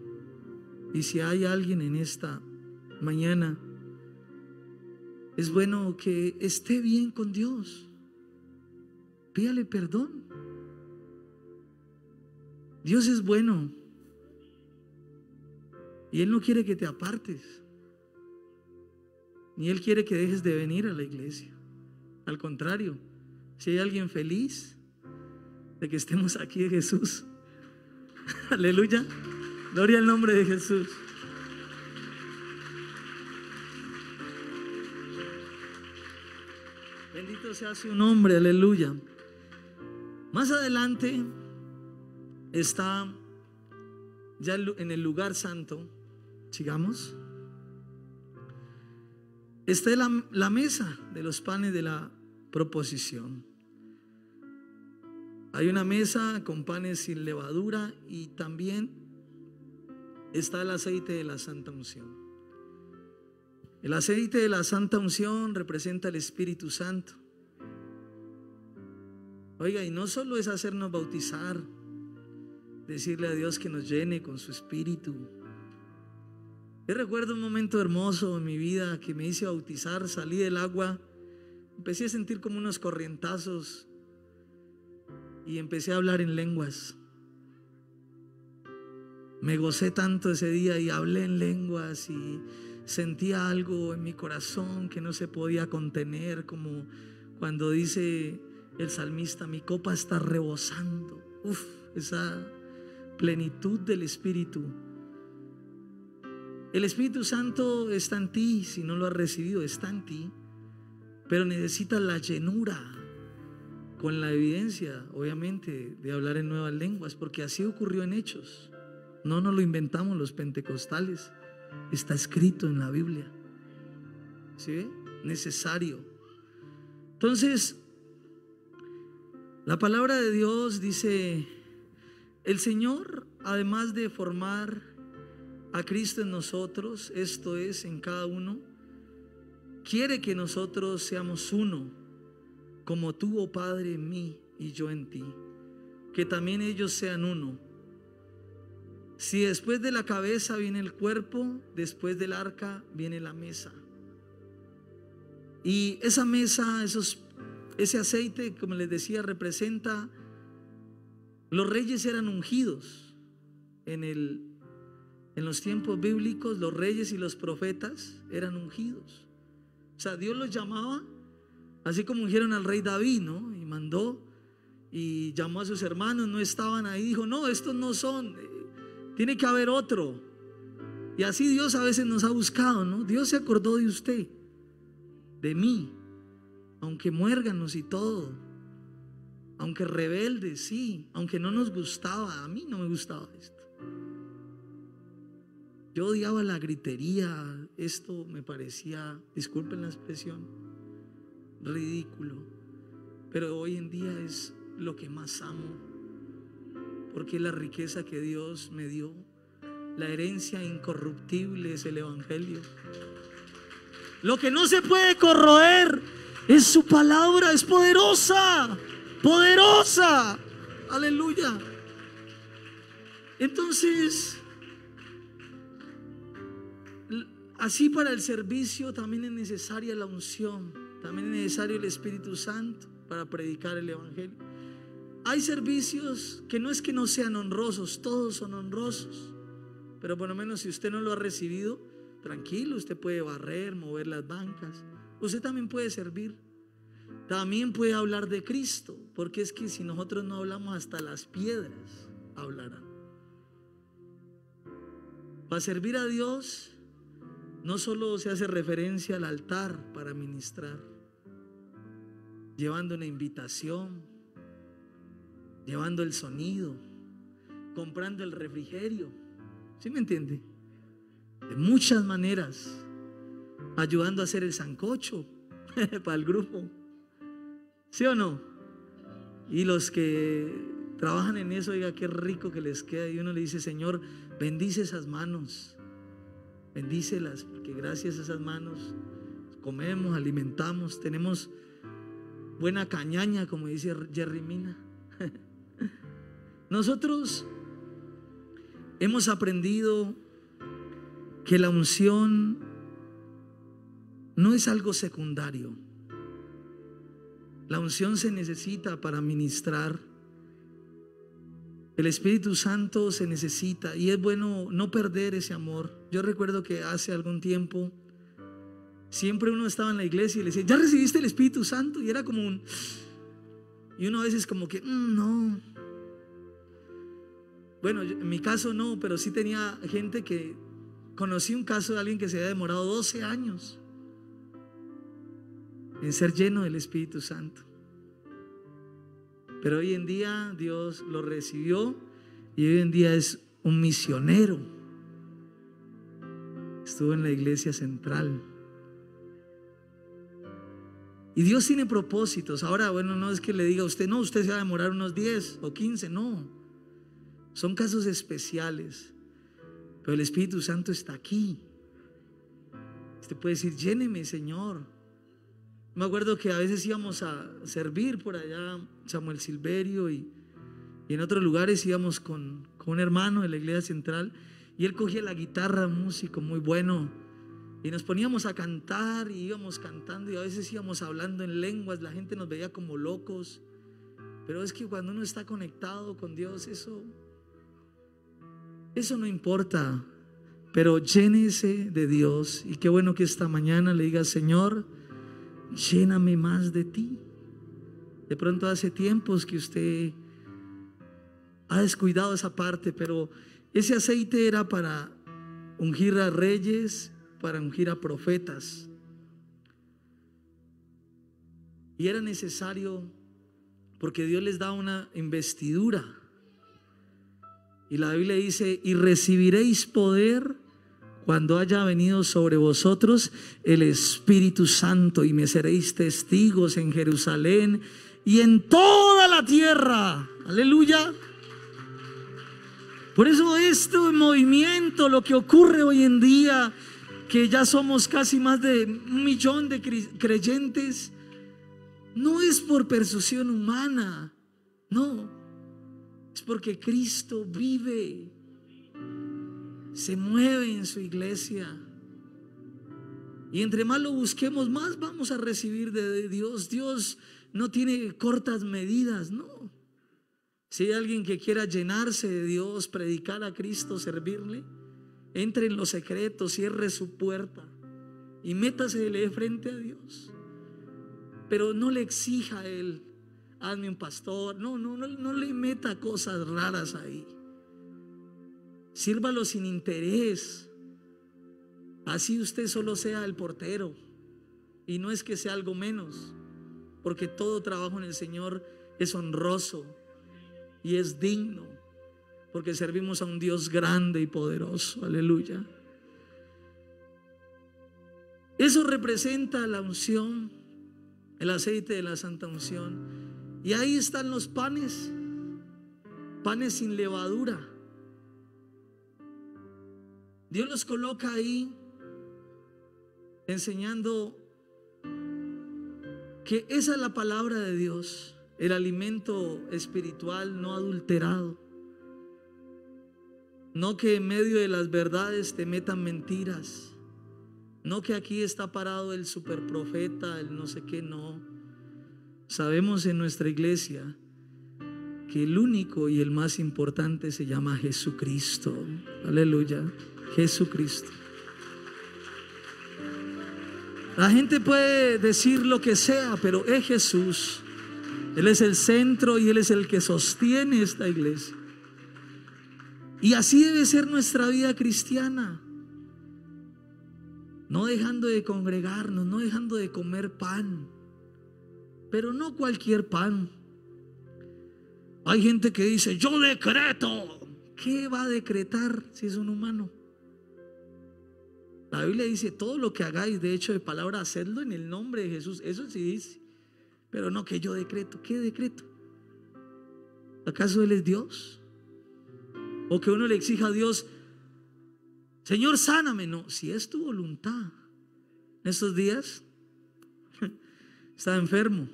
y si hay alguien en esta mañana, es bueno que esté bien con Dios. Pídale perdón. Dios es bueno y Él no quiere que te apartes, ni Él quiere que dejes de venir a la iglesia. Al contrario, si hay alguien feliz de que estemos aquí, Jesús. Aleluya, gloria al nombre de Jesús. Bendito sea su nombre, aleluya. Más adelante está ya en el lugar santo. Sigamos. Está la mesa de los panes de la proposición. Hay una mesa con panes sin levadura y también está el aceite de la santa unción. El aceite de la santa unción representa el Espíritu Santo. Oiga, y no solo es hacernos bautizar, decirle a Dios que nos llene con su Espíritu. Yo recuerdo un momento hermoso en mi vida que me hice bautizar, salí del agua, empecé a sentir como unos corrientazos y empecé a hablar en lenguas. Me gocé tanto ese día y hablé en lenguas y sentía algo en mi corazón que no se podía contener, como cuando dice el salmista: mi copa está rebosando. Esa plenitud del Espíritu. El Espíritu Santo está en ti. Si no lo has recibido, está en ti, pero necesitas la llenura con la evidencia, obviamente, de hablar en nuevas lenguas, porque así ocurrió en Hechos. No nos lo inventamos los pentecostales, está escrito en la Biblia. ¿Sí ve? Necesario. Entonces, la palabra de Dios dice: el Señor, además de formar a Cristo en nosotros, esto es, en cada uno, quiere que nosotros seamos uno, como tú, oh Padre, en mí y yo en ti, que también ellos sean uno. Si después de la cabeza viene el cuerpo, después del arca viene la mesa. Y esa mesa, ese aceite, como les decía, representa, los reyes eran ungidos. En los tiempos bíblicos, los reyes y los profetas eran ungidos. O sea, Dios los llamaba, así como ungieron al rey David, ¿no? Y mandó y llamó a sus hermanos, no estaban ahí, dijo: no, estos no son, tiene que haber otro. Y así Dios a veces nos ha buscado, ¿no? Dios se acordó de usted, de mí, aunque muérganos y todo, aunque rebeldes, sí, aunque no nos gustaba. A mí no me gustaba esto, Yo odiaba la gritería. Esto me parecía, disculpen la expresión, ridículo. Pero hoy en día es lo que más amo, porque la riqueza que Dios me dio, la herencia incorruptible es el Evangelio. Lo que no se puede corroer es su palabra, es poderosa, poderosa. Aleluya. Entonces, así para el servicio también es necesaria la unción, también es necesario el Espíritu Santo para predicar el Evangelio. Hay servicios que no es que no sean honrosos, todos son honrosos, pero por lo menos si usted no lo ha recibido, tranquilo, usted puede barrer, mover las bancas, usted también puede servir, también puede hablar de Cristo, porque es que si nosotros no hablamos, hasta las piedras hablarán. Para servir a Dios no solo se hace referencia al altar para ministrar, llevando una invitación, llevando el sonido, comprando el refrigerio, ¿sí me entiende? De muchas maneras, ayudando a hacer el sancocho para el grupo, ¿sí o no? Y los que trabajan en eso, oiga, qué rico que les queda. Y uno le dice: Señor, bendice esas manos, bendícelas, porque gracias a esas manos comemos, alimentamos, tenemos buena cañaña, como dice Jerry Mina. Nosotros hemos aprendido que la unción no es algo secundario. La unción se necesita para ministrar. El Espíritu Santo se necesita, y es bueno no perder ese amor. Yo recuerdo que hace algún tiempo siempre uno estaba en la iglesia y le decía: ¿ya recibiste el Espíritu Santo? Y era como y uno a veces como que no. Bueno, en mi caso no, pero sí tenía gente que conocí un caso de alguien que se había demorado 12 años en ser lleno del Espíritu Santo. Pero hoy en día Dios lo recibió y hoy en día es un misionero. Estuvo en la iglesia central. Y Dios tiene propósitos. Ahora, bueno, no es que le diga a usted: no, usted se va a demorar unos 10 o 15, no. Son casos especiales. Pero el Espíritu Santo está aquí. Usted puede decir: lléneme, Señor. Me acuerdo que a veces íbamos a servir por allá, Samuel Silverio, y en otros lugares íbamos con un hermano de la iglesia central, y él cogía la guitarra, músico muy bueno, y nos poníamos a cantar y íbamos cantando, y a veces íbamos hablando en lenguas. La gente nos veía como locos, pero es que cuando uno está conectado con Dios, eso no importa. Pero llénese de Dios. Y qué bueno que esta mañana le diga: Señor, lléname más de ti. De pronto hace tiempos que usted ha descuidado esa parte, pero ese aceite era para ungir a reyes, para ungir a profetas, y era necesario porque Dios les da una investidura. Y la Biblia dice: y recibiréis poder cuando haya venido sobre vosotros el Espíritu Santo, y me seréis testigos en Jerusalén y en toda la tierra. Aleluya. Por eso este movimiento, lo que ocurre hoy en día, que ya somos casi más de 1 millón de creyentes, no es por persuasión humana, no, es porque Cristo vive, se mueve en su iglesia. Y entre más lo busquemos, más vamos a recibir de Dios. Dios no tiene cortas medidas, no. Si hay alguien que quiera llenarse de Dios, predicar a Cristo, servirle, entre en los secretos, cierre su puerta y métase de frente a Dios. Pero no le exija a Él: hazme un pastor. No le meta cosas raras ahí. Sírvalo sin interés. Así usted solo sea el portero. Y no es que sea algo menos, porque todo trabajo en el Señor es honroso y es digno, porque servimos a un Dios grande y poderoso. Aleluya. Eso representa la unción, el aceite de la santa unción. Y ahí están los panes, panes sin levadura. Dios los coloca ahí enseñando que esa es la palabra de Dios, el alimento espiritual no adulterado. No que en medio de las verdades te metan mentiras. No que aquí está parado el superprofeta, el no sé qué, no. Sabemos en nuestra iglesia que el único y el más importante se llama Jesucristo. Aleluya, Jesucristo. La gente puede decir lo que sea, pero es Jesús. Él es el centro y Él es el que sostiene esta iglesia. Y así debe ser nuestra vida cristiana. No dejando de congregarnos, no dejando de comer pan. Pero no cualquier pan. Hay gente que dice, yo decreto. ¿Qué va a decretar si es un humano? La Biblia dice, todo lo que hagáis, de hecho de palabra, hacedlo en el nombre de Jesús. Eso sí dice. Pero no que yo decreto. ¿Qué decreto? ¿Acaso Él es Dios? O que uno le exija a Dios, Señor, sáname. No, si es tu voluntad. En estos días estaba enfermo.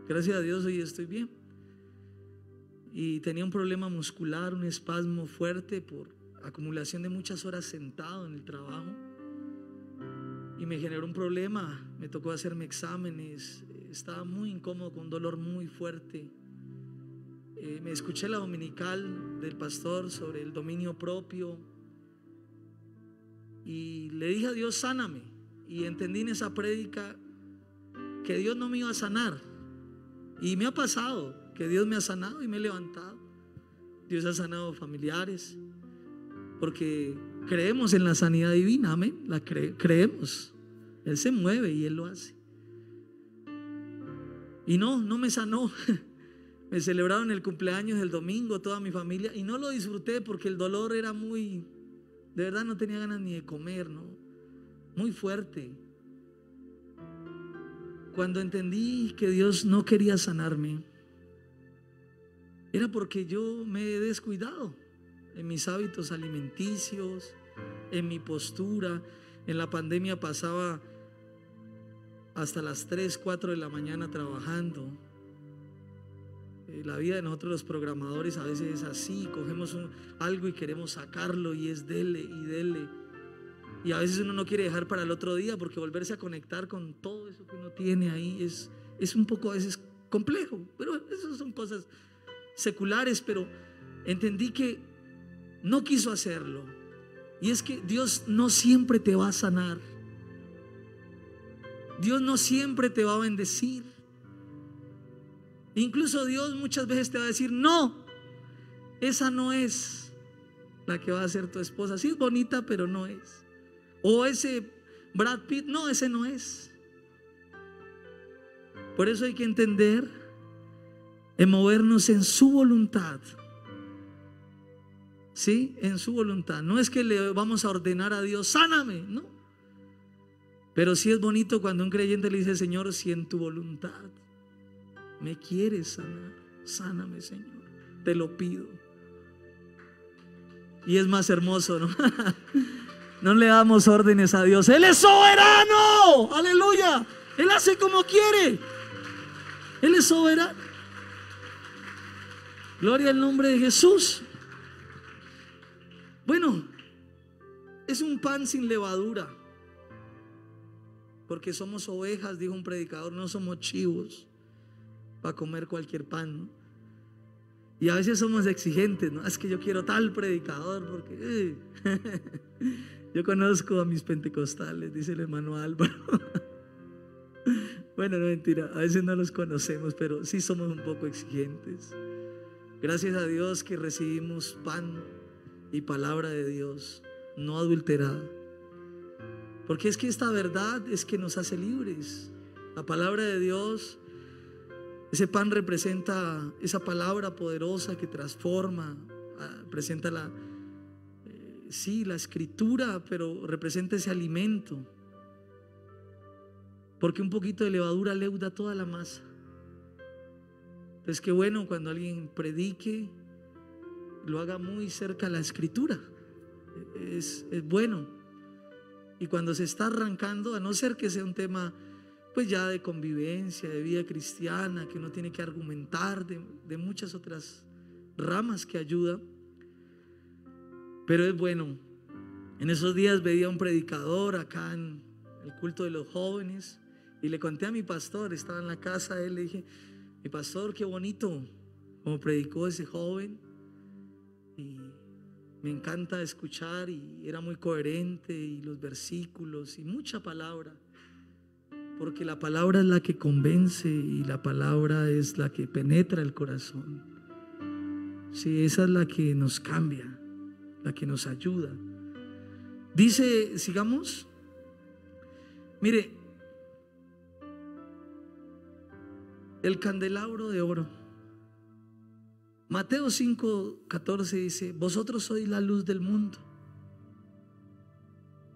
Gracias a Dios hoy estoy bien. Y tenía un problema muscular, un espasmo fuerte por acumulación de muchas horas sentado en el trabajo. Y me generó un problema. Me tocó hacerme exámenes. Estaba muy incómodo, con un dolor muy fuerte. Me escuché la dominical del pastor sobre el dominio propio y le dije a Dios, sáname. Y entendí en esa prédica que Dios no me iba a sanar. Y me ha pasado que Dios me ha sanado y me he levantado. Dios ha sanado familiares, porque creemos en la sanidad divina, amén. La creemos. Él se mueve y Él lo hace. Y no me sanó. Me celebraron el cumpleaños el domingo, toda mi familia, y no lo disfruté porque el dolor era muy, de verdad no tenía ganas ni de comer, ¿no? Muy fuerte. Cuando entendí que Dios no quería sanarme, era porque yo me he descuidado en mis hábitos alimenticios, en mi postura. En la pandemia pasaba hasta las 3, 4 de la mañana trabajando. La vida de nosotros los programadores a veces es así, cogemos algo y queremos sacarlo y es dele y dele. Y a veces uno no quiere dejar para el otro día, porque volverse a conectar con todo eso que uno tiene ahí es un poco a veces complejo. Pero esas son cosas seculares, pero entendí que no quiso hacerlo. Y es que Dios no siempre te va a sanar. Dios no siempre te va a bendecir. Incluso Dios muchas veces te va a decir, no, esa no es la que va a ser tu esposa. Sí es bonita, pero no es. O ese Brad Pitt, no, ese no es. Por eso hay que entender en movernos en su voluntad. Sí, en su voluntad. No es que le vamos a ordenar a Dios, sáname, no. Pero sí es bonito cuando un creyente le dice, Señor, si en tu voluntad me quieres sanar, sáname, Señor, te lo pido. Y es más hermoso, ¿no? No le damos órdenes a Dios. Él es soberano, aleluya. Él hace como quiere. Él es soberano. Gloria al nombre de Jesús. Bueno, es un pan sin levadura, porque somos ovejas, dijo un predicador, no somos chivos para comer cualquier pan, ¿no? Y a veces somos exigentes, ¿no? Es que yo quiero tal predicador porque yo conozco a mis pentecostales, dice el hermano Álvaro. Bueno, no, mentira, a veces no los conocemos, pero sí somos un poco exigentes. Gracias a Dios que recibimos pan y palabra de Dios no adulterada, porque es que esta verdad es que nos hace libres. La palabra de Dios, ese pan representa esa palabra poderosa que transforma, presenta la escritura, pero representa ese alimento. porque un poquito de levadura leuda toda la masa. Entonces qué bueno cuando alguien predique, lo haga muy cerca a la escritura, es bueno. Y cuando se está arrancando, a no ser que sea un tema pues ya de convivencia, de vida cristiana, que uno tiene que argumentar de muchas otras ramas que ayuda, pero es bueno. En esos días veía a un predicador acá en el culto de los jóvenes y le conté a mi pastor, estaba en la casa de él, le dije: mi pastor, qué bonito como predicó ese joven, y me encanta escuchar, y era muy coherente, y los versículos y mucha palabra, porque la palabra es la que convence y la palabra es la que penetra el corazón. Sí, esa es la que nos cambia, la que nos ayuda. Dice, sigamos, mire, el candelabro de oro. Mateo 5:14 dice: vosotros sois la luz del mundo.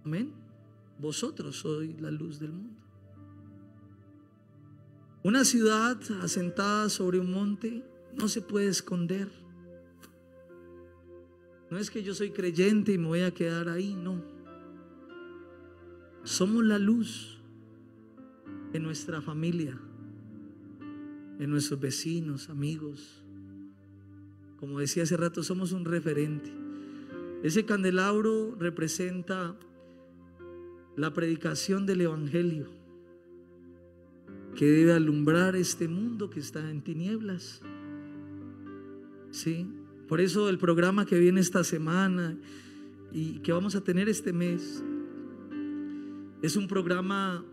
Amén. Vosotros sois la luz del mundo. Una ciudad asentada sobre un monte no se puede esconder. No es que yo soy creyente y me voy a quedar ahí, no. Somos la luz en nuestra familia, en nuestros vecinos, amigos. Como decía hace rato, somos un referente. Ese candelabro representa la predicación del evangelio, que debe alumbrar este mundo que está en tinieblas. Sí, por eso el programa que viene esta semana y que vamos a tener este mes es un programa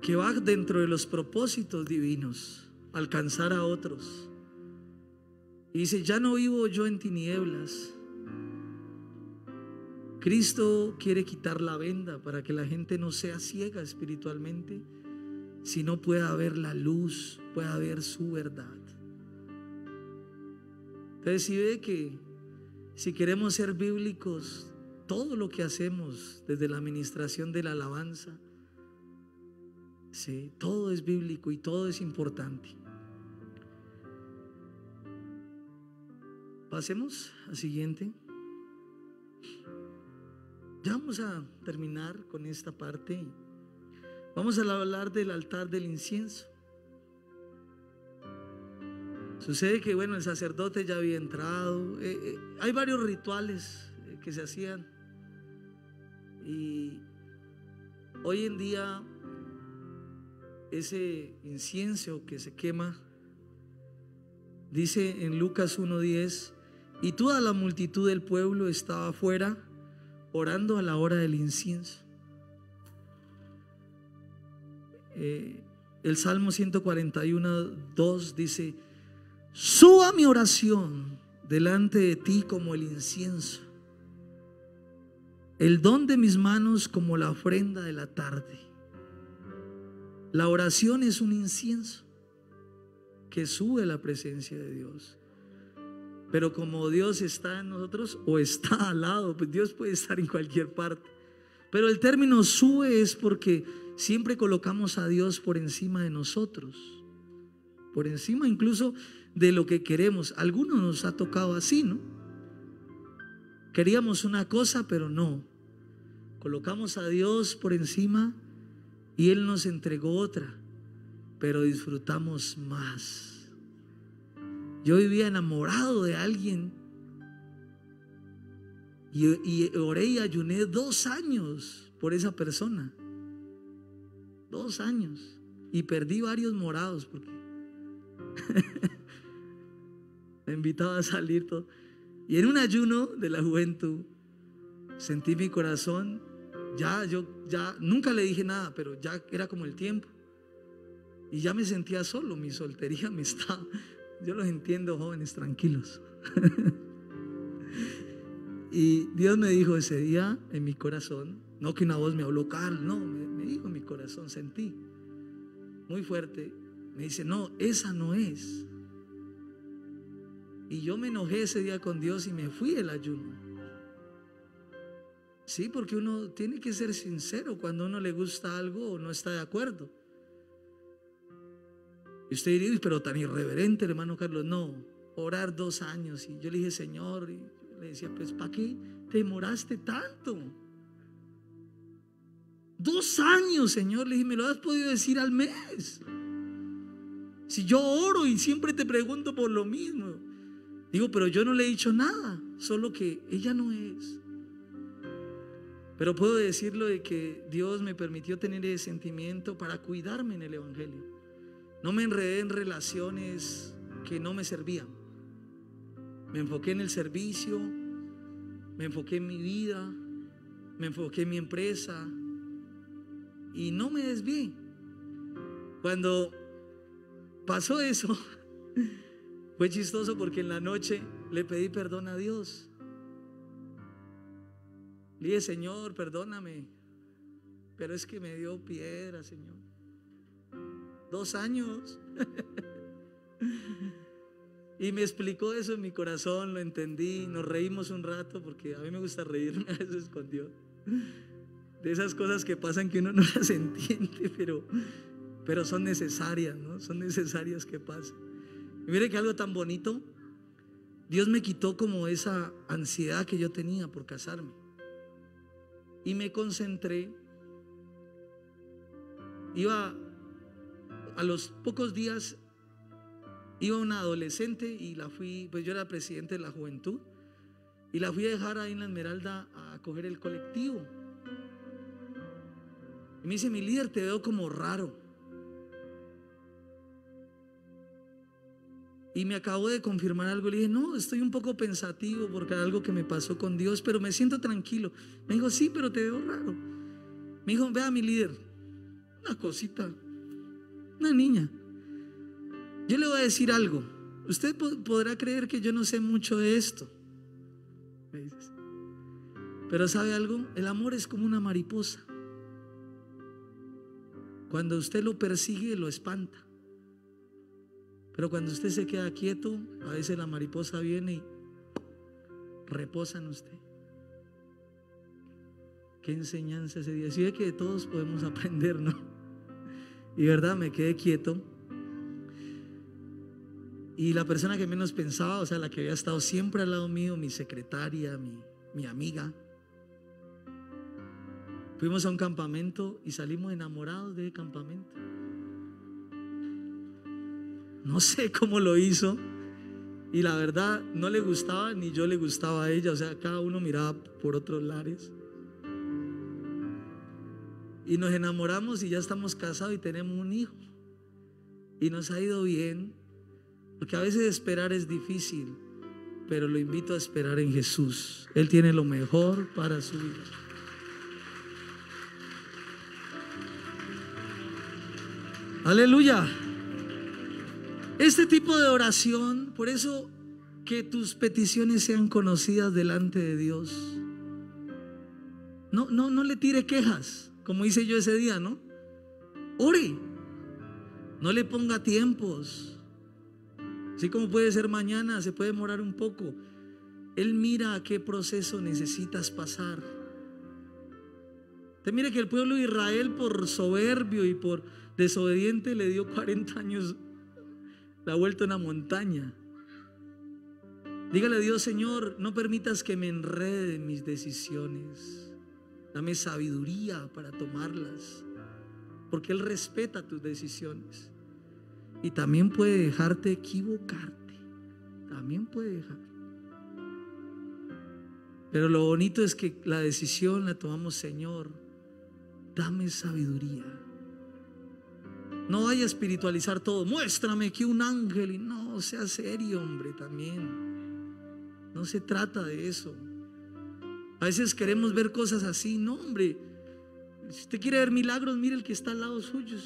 que va dentro de los propósitos divinos, alcanzar a otros. Y dice: ya no vivo yo en tinieblas. Cristo quiere quitar la venda para que la gente no sea ciega espiritualmente, sino pueda ver la luz, pueda ver su verdad. Entonces, si ve que si queremos ser bíblicos, todo lo que hacemos desde la administración de la alabanza, sí, todo es bíblico y todo es importante. Pasemos al siguiente. Ya vamos a terminar con esta parte. Vamos a hablar del altar del incienso. Sucede que, bueno, el sacerdote ya había entrado. Hay varios rituales que se hacían. Y hoy en día ese incienso que se quema, dice en Lucas 1:10: y toda la multitud del pueblo estaba afuera orando a la hora del incienso. El Salmo 141:2 dice: suba mi oración delante de ti como el incienso, el don de mis manos como la ofrenda de la tarde. La oración es un incienso que sube a la presencia de Dios. Pero como Dios está en nosotros o está al lado, pues Dios puede estar en cualquier parte. Pero el término sube es porque siempre colocamos a Dios por encima de nosotros, por encima incluso de lo que queremos. A algunos nos ha tocado así, ¿no? Queríamos una cosa, pero no. Colocamos a Dios por encima y Él nos entregó otra, pero disfrutamos más. Yo vivía enamorado de alguien y oré y ayuné 2 años por esa persona. 2 años. Y perdí varios morados porque me invitaba a salir todo. Y en un ayuno de la juventud sentí mi corazón. Yo nunca le dije nada, pero ya era como el tiempo. Y ya me sentía solo, mi soltería me estaba. Yo los entiendo, jóvenes, tranquilos. Y Dios me dijo ese día en mi corazón, no que una voz me habló, Carl, no, me dijo en mi corazón, sentí muy fuerte, me dice: no, esa no es. Y yo me enojé ese día con Dios y me fui del ayuno. Sí, porque uno tiene que ser sincero cuando a uno le gusta algo o no está de acuerdo. Y usted diría, "Uy, pero tan irreverente, hermano Carlos". No, orar 2 años. Y yo le dije, Señor, y le decía, pues ¿para qué te demoraste tanto? 2 años, Señor. Le dije, me lo has podido decir al mes. Si yo oro y siempre te pregunto por lo mismo. Digo, pero yo no le he dicho nada, solo que ella no es. Pero puedo decirlo de que Dios me permitió tener ese sentimiento para cuidarme en el evangelio. No me enredé en relaciones que no me servían. Me enfoqué en el servicio, me enfoqué en mi vida, me enfoqué en mi empresa y no me desvié. Cuando pasó eso, fue chistoso porque en la noche le pedí perdón a Dios. Le dije, Señor, perdóname, pero es que me dio piedra, Señor. 2 años. Y me explicó eso en mi corazón, lo entendí, nos reímos un rato, porque a mí me gusta reírme a veces con Dios. De esas cosas que pasan que uno no las entiende, pero son necesarias, ¿no? Son necesarias que pasen. Y mire que algo tan bonito, Dios me quitó como esa ansiedad que yo tenía por casarme. Y me concentré. Iba a los pocos días, iba una adolescente y la fui, pues yo era presidente de la juventud, y la fui a dejar ahí en la Esmeralda a coger el colectivo. Y me dice, mi líder, te veo como raro. Y me acabo de confirmar algo. Le dije, no, estoy un poco pensativo porque era algo que me pasó con Dios, pero me siento tranquilo. Me dijo, sí, pero te veo raro. Me dijo, vea, mi líder, una cosita, una niña. Yo le voy a decir algo. Usted podrá creer que yo no sé mucho de esto, me dices, pero ¿sabe algo? El amor es como una mariposa. Cuando usted lo persigue, lo espanta. Pero cuando usted se queda quieto, a veces la mariposa viene y reposa en usted. Qué enseñanza ese día. Si ve que de todos podemos aprender, ¿no? Y verdad, me quedé quieto. Y la persona que menos pensaba, o sea, la que había estado siempre al lado mío, mi secretaria, mi amiga, fuimos a un campamento y salimos enamorados de campamento. No sé cómo lo hizo. Y la verdad, no le gustaba ni yo le gustaba a ella. O sea, cada uno miraba por otros lares. Y nos enamoramos y ya estamos casados y tenemos un hijo. Y nos ha ido bien. Porque a veces esperar es difícil, pero lo invito a esperar en Jesús. Él tiene lo mejor para su vida. Aleluya. Este tipo de oración, por eso que tus peticiones sean conocidas delante de Dios. No le tire quejas, como hice yo ese día, ¿no? Ore. No le ponga tiempos. Así como puede ser mañana, se puede demorar un poco. Él mira a qué proceso necesitas pasar. Te mire que el pueblo de Israel, por soberbio y por desobediente, le dio 40 años la vuelta a una montaña. Dígale a Dios, Señor, no permitas que me enrede en mis decisiones. Dame sabiduría para tomarlas, porque Él respeta tus decisiones. Y también puede dejarte equivocarte. También puede dejar. Pero lo bonito es que la decisión la tomamos, Señor, dame sabiduría. No vaya a espiritualizar todo. Muéstrame que un ángel. Y no, sea serio, hombre, también. No se trata de eso. A veces queremos ver cosas así. No, hombre. Si usted quiere ver milagros, mire el que está al lado suyo.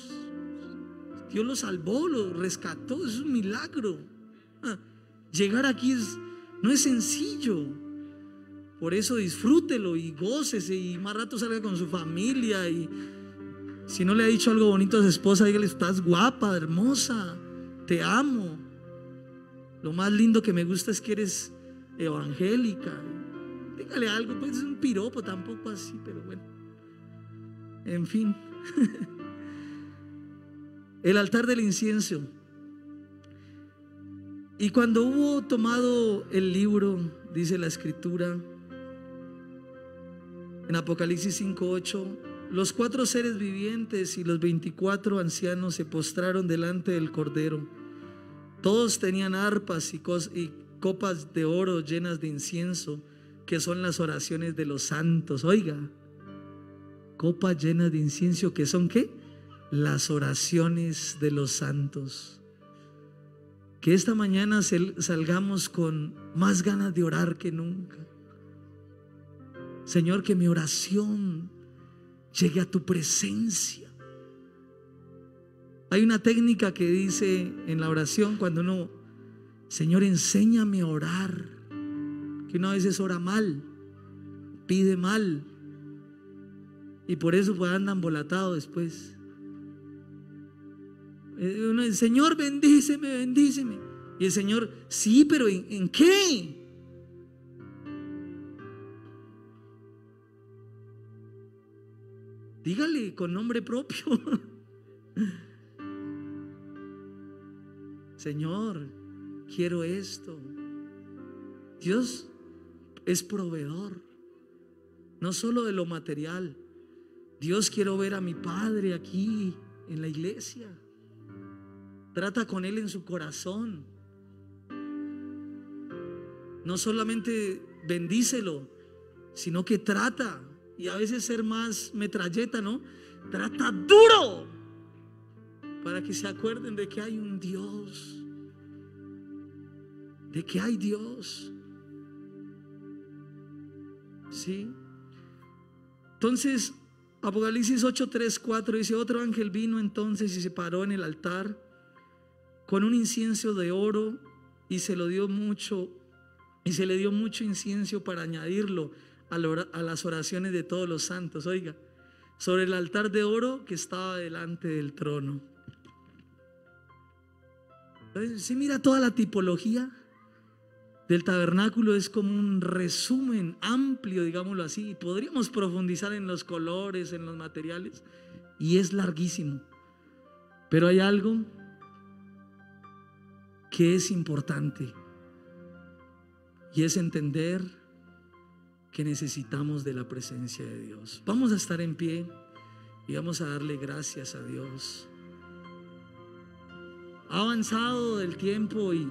Dios lo salvó, lo rescató. Es un milagro. Llegar aquí no es sencillo. Por eso disfrútelo y gócese. Y más rato salga con su familia. Y si no le ha dicho algo bonito a su esposa, dígale, estás guapa, hermosa, te amo. Lo más lindo que me gusta es que eres evangélica. dígale algo, pues es un piropo, tampoco así, pero bueno. En fin. El altar del incienso. Y cuando hubo tomado el libro, dice la escritura en Apocalipsis 5:8, los 4 seres vivientes y los 24 ancianos se postraron delante del Cordero. Todos tenían arpas y copas de oro llenas de incienso, que son las oraciones de los santos. Oiga, copas llenas de incienso, que son ¿qué? Las oraciones de los santos. Que esta mañana salgamos con más ganas de orar que nunca. Señor, que mi oración llegue a tu presencia. Hay una técnica que dice en la oración, cuando uno, Señor, enséñame a orar, que uno a veces ora mal, pide mal, y por eso pues anda embolatado después. Uno dice, Señor, bendíceme, bendíceme. Y el Señor, sí, pero ¿en qué? Dígale con nombre propio. Señor, quiero esto. Dios es proveedor, no solo de lo material. Dios, quiero ver a mi Padre aquí en la iglesia. Trata con Él en su corazón. No solamente bendícelo, sino que trata. Y a veces ser más metralleta, ¿no? Trata duro, para que se acuerden de que hay un Dios, de que hay Dios. ¿Sí? Entonces Apocalipsis 8, 3, 4 dice: otro ángel vino entonces y se paró en el altar con un incienso de oro, y se le dio mucho incienso para añadirlo a las oraciones de todos los santos. Oiga, sobre el altar de oro que estaba delante del trono. Entonces, si mira toda la tipología del tabernáculo, es como un resumen amplio, digámoslo así. Podríamos profundizar en los colores, en los materiales, y es larguísimo. Pero hay algo que es importante, y es entender que necesitamos de la presencia de Dios. Vamos a estar en pie y vamos a darle gracias a Dios. Ha avanzado el tiempo y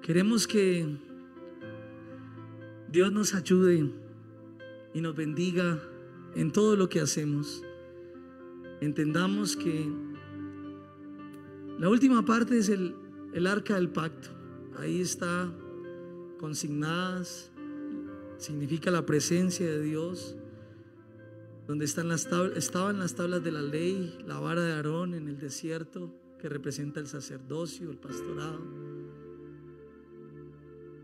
queremos que Dios nos ayude y nos bendiga en todo lo que hacemos. Entendamos que la última parte es el arca del pacto. Ahí está consignadas, significa la presencia de Dios, donde estaban las tablas de la ley, la vara de Aarón en el desierto, que representa el sacerdocio, el pastorado.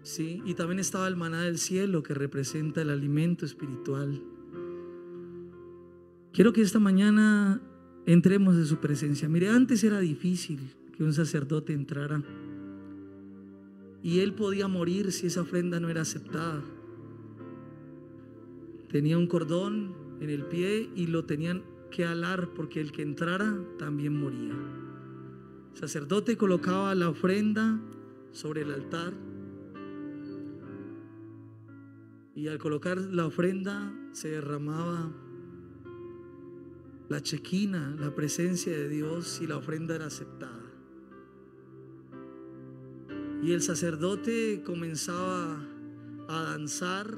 Sí, y también estaba el maná del cielo, que representa el alimento espiritual. Quiero que esta mañana entremos en su presencia. Mire, antes era difícil que un sacerdote entrara, y él podía morir si esa ofrenda no era aceptada. Tenía un cordón en el pie y lo tenían que alar, porque el que entrara también moría. El sacerdote colocaba la ofrenda sobre el altar, y al colocar la ofrenda se derramaba la chequina, la presencia de Dios, y la ofrenda era aceptada. Y el sacerdote comenzaba a danzar,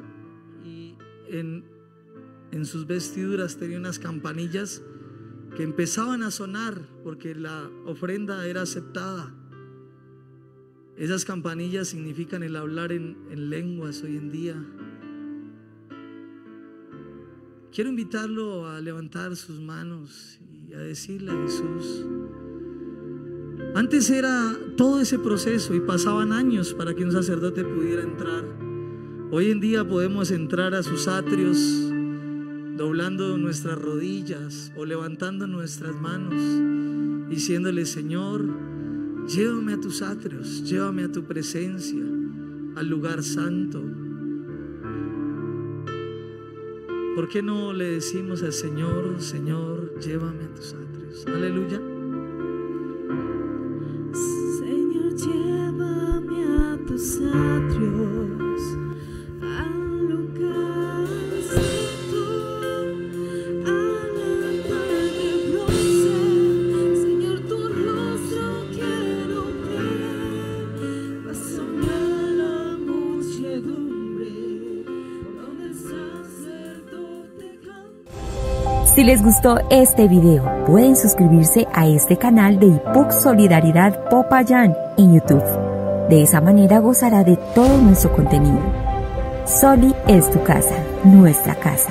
y en sus vestiduras tenía unas campanillas que empezaban a sonar porque la ofrenda era aceptada. Esas campanillas significan el hablar en lenguas hoy en día. Quiero invitarlo a levantar sus manos y a decirle a Jesús. Antes era todo ese proceso y pasaban años para que un sacerdote pudiera entrar. Hoy en día podemos entrar a sus atrios doblando nuestras rodillas o levantando nuestras manos, diciéndole: Señor, Llévame a tus atrios, llévame a tu presencia, al lugar santo. ¿Por qué no le decimos al Señor, Señor, llévame a tus atrios? Aleluya. Señor, llévame a tus atrios, al lugar santo, a la pared de bronce. Señor, tu rostro quiero ver, pásame a la muchedumbre, donde el sacerdote canta. Si les gustó este video, pueden suscribirse a este canal de IPUC Solidaridad Popayán en YouTube. De esa manera gozará de todo nuestro contenido. Soli es tu casa, nuestra casa.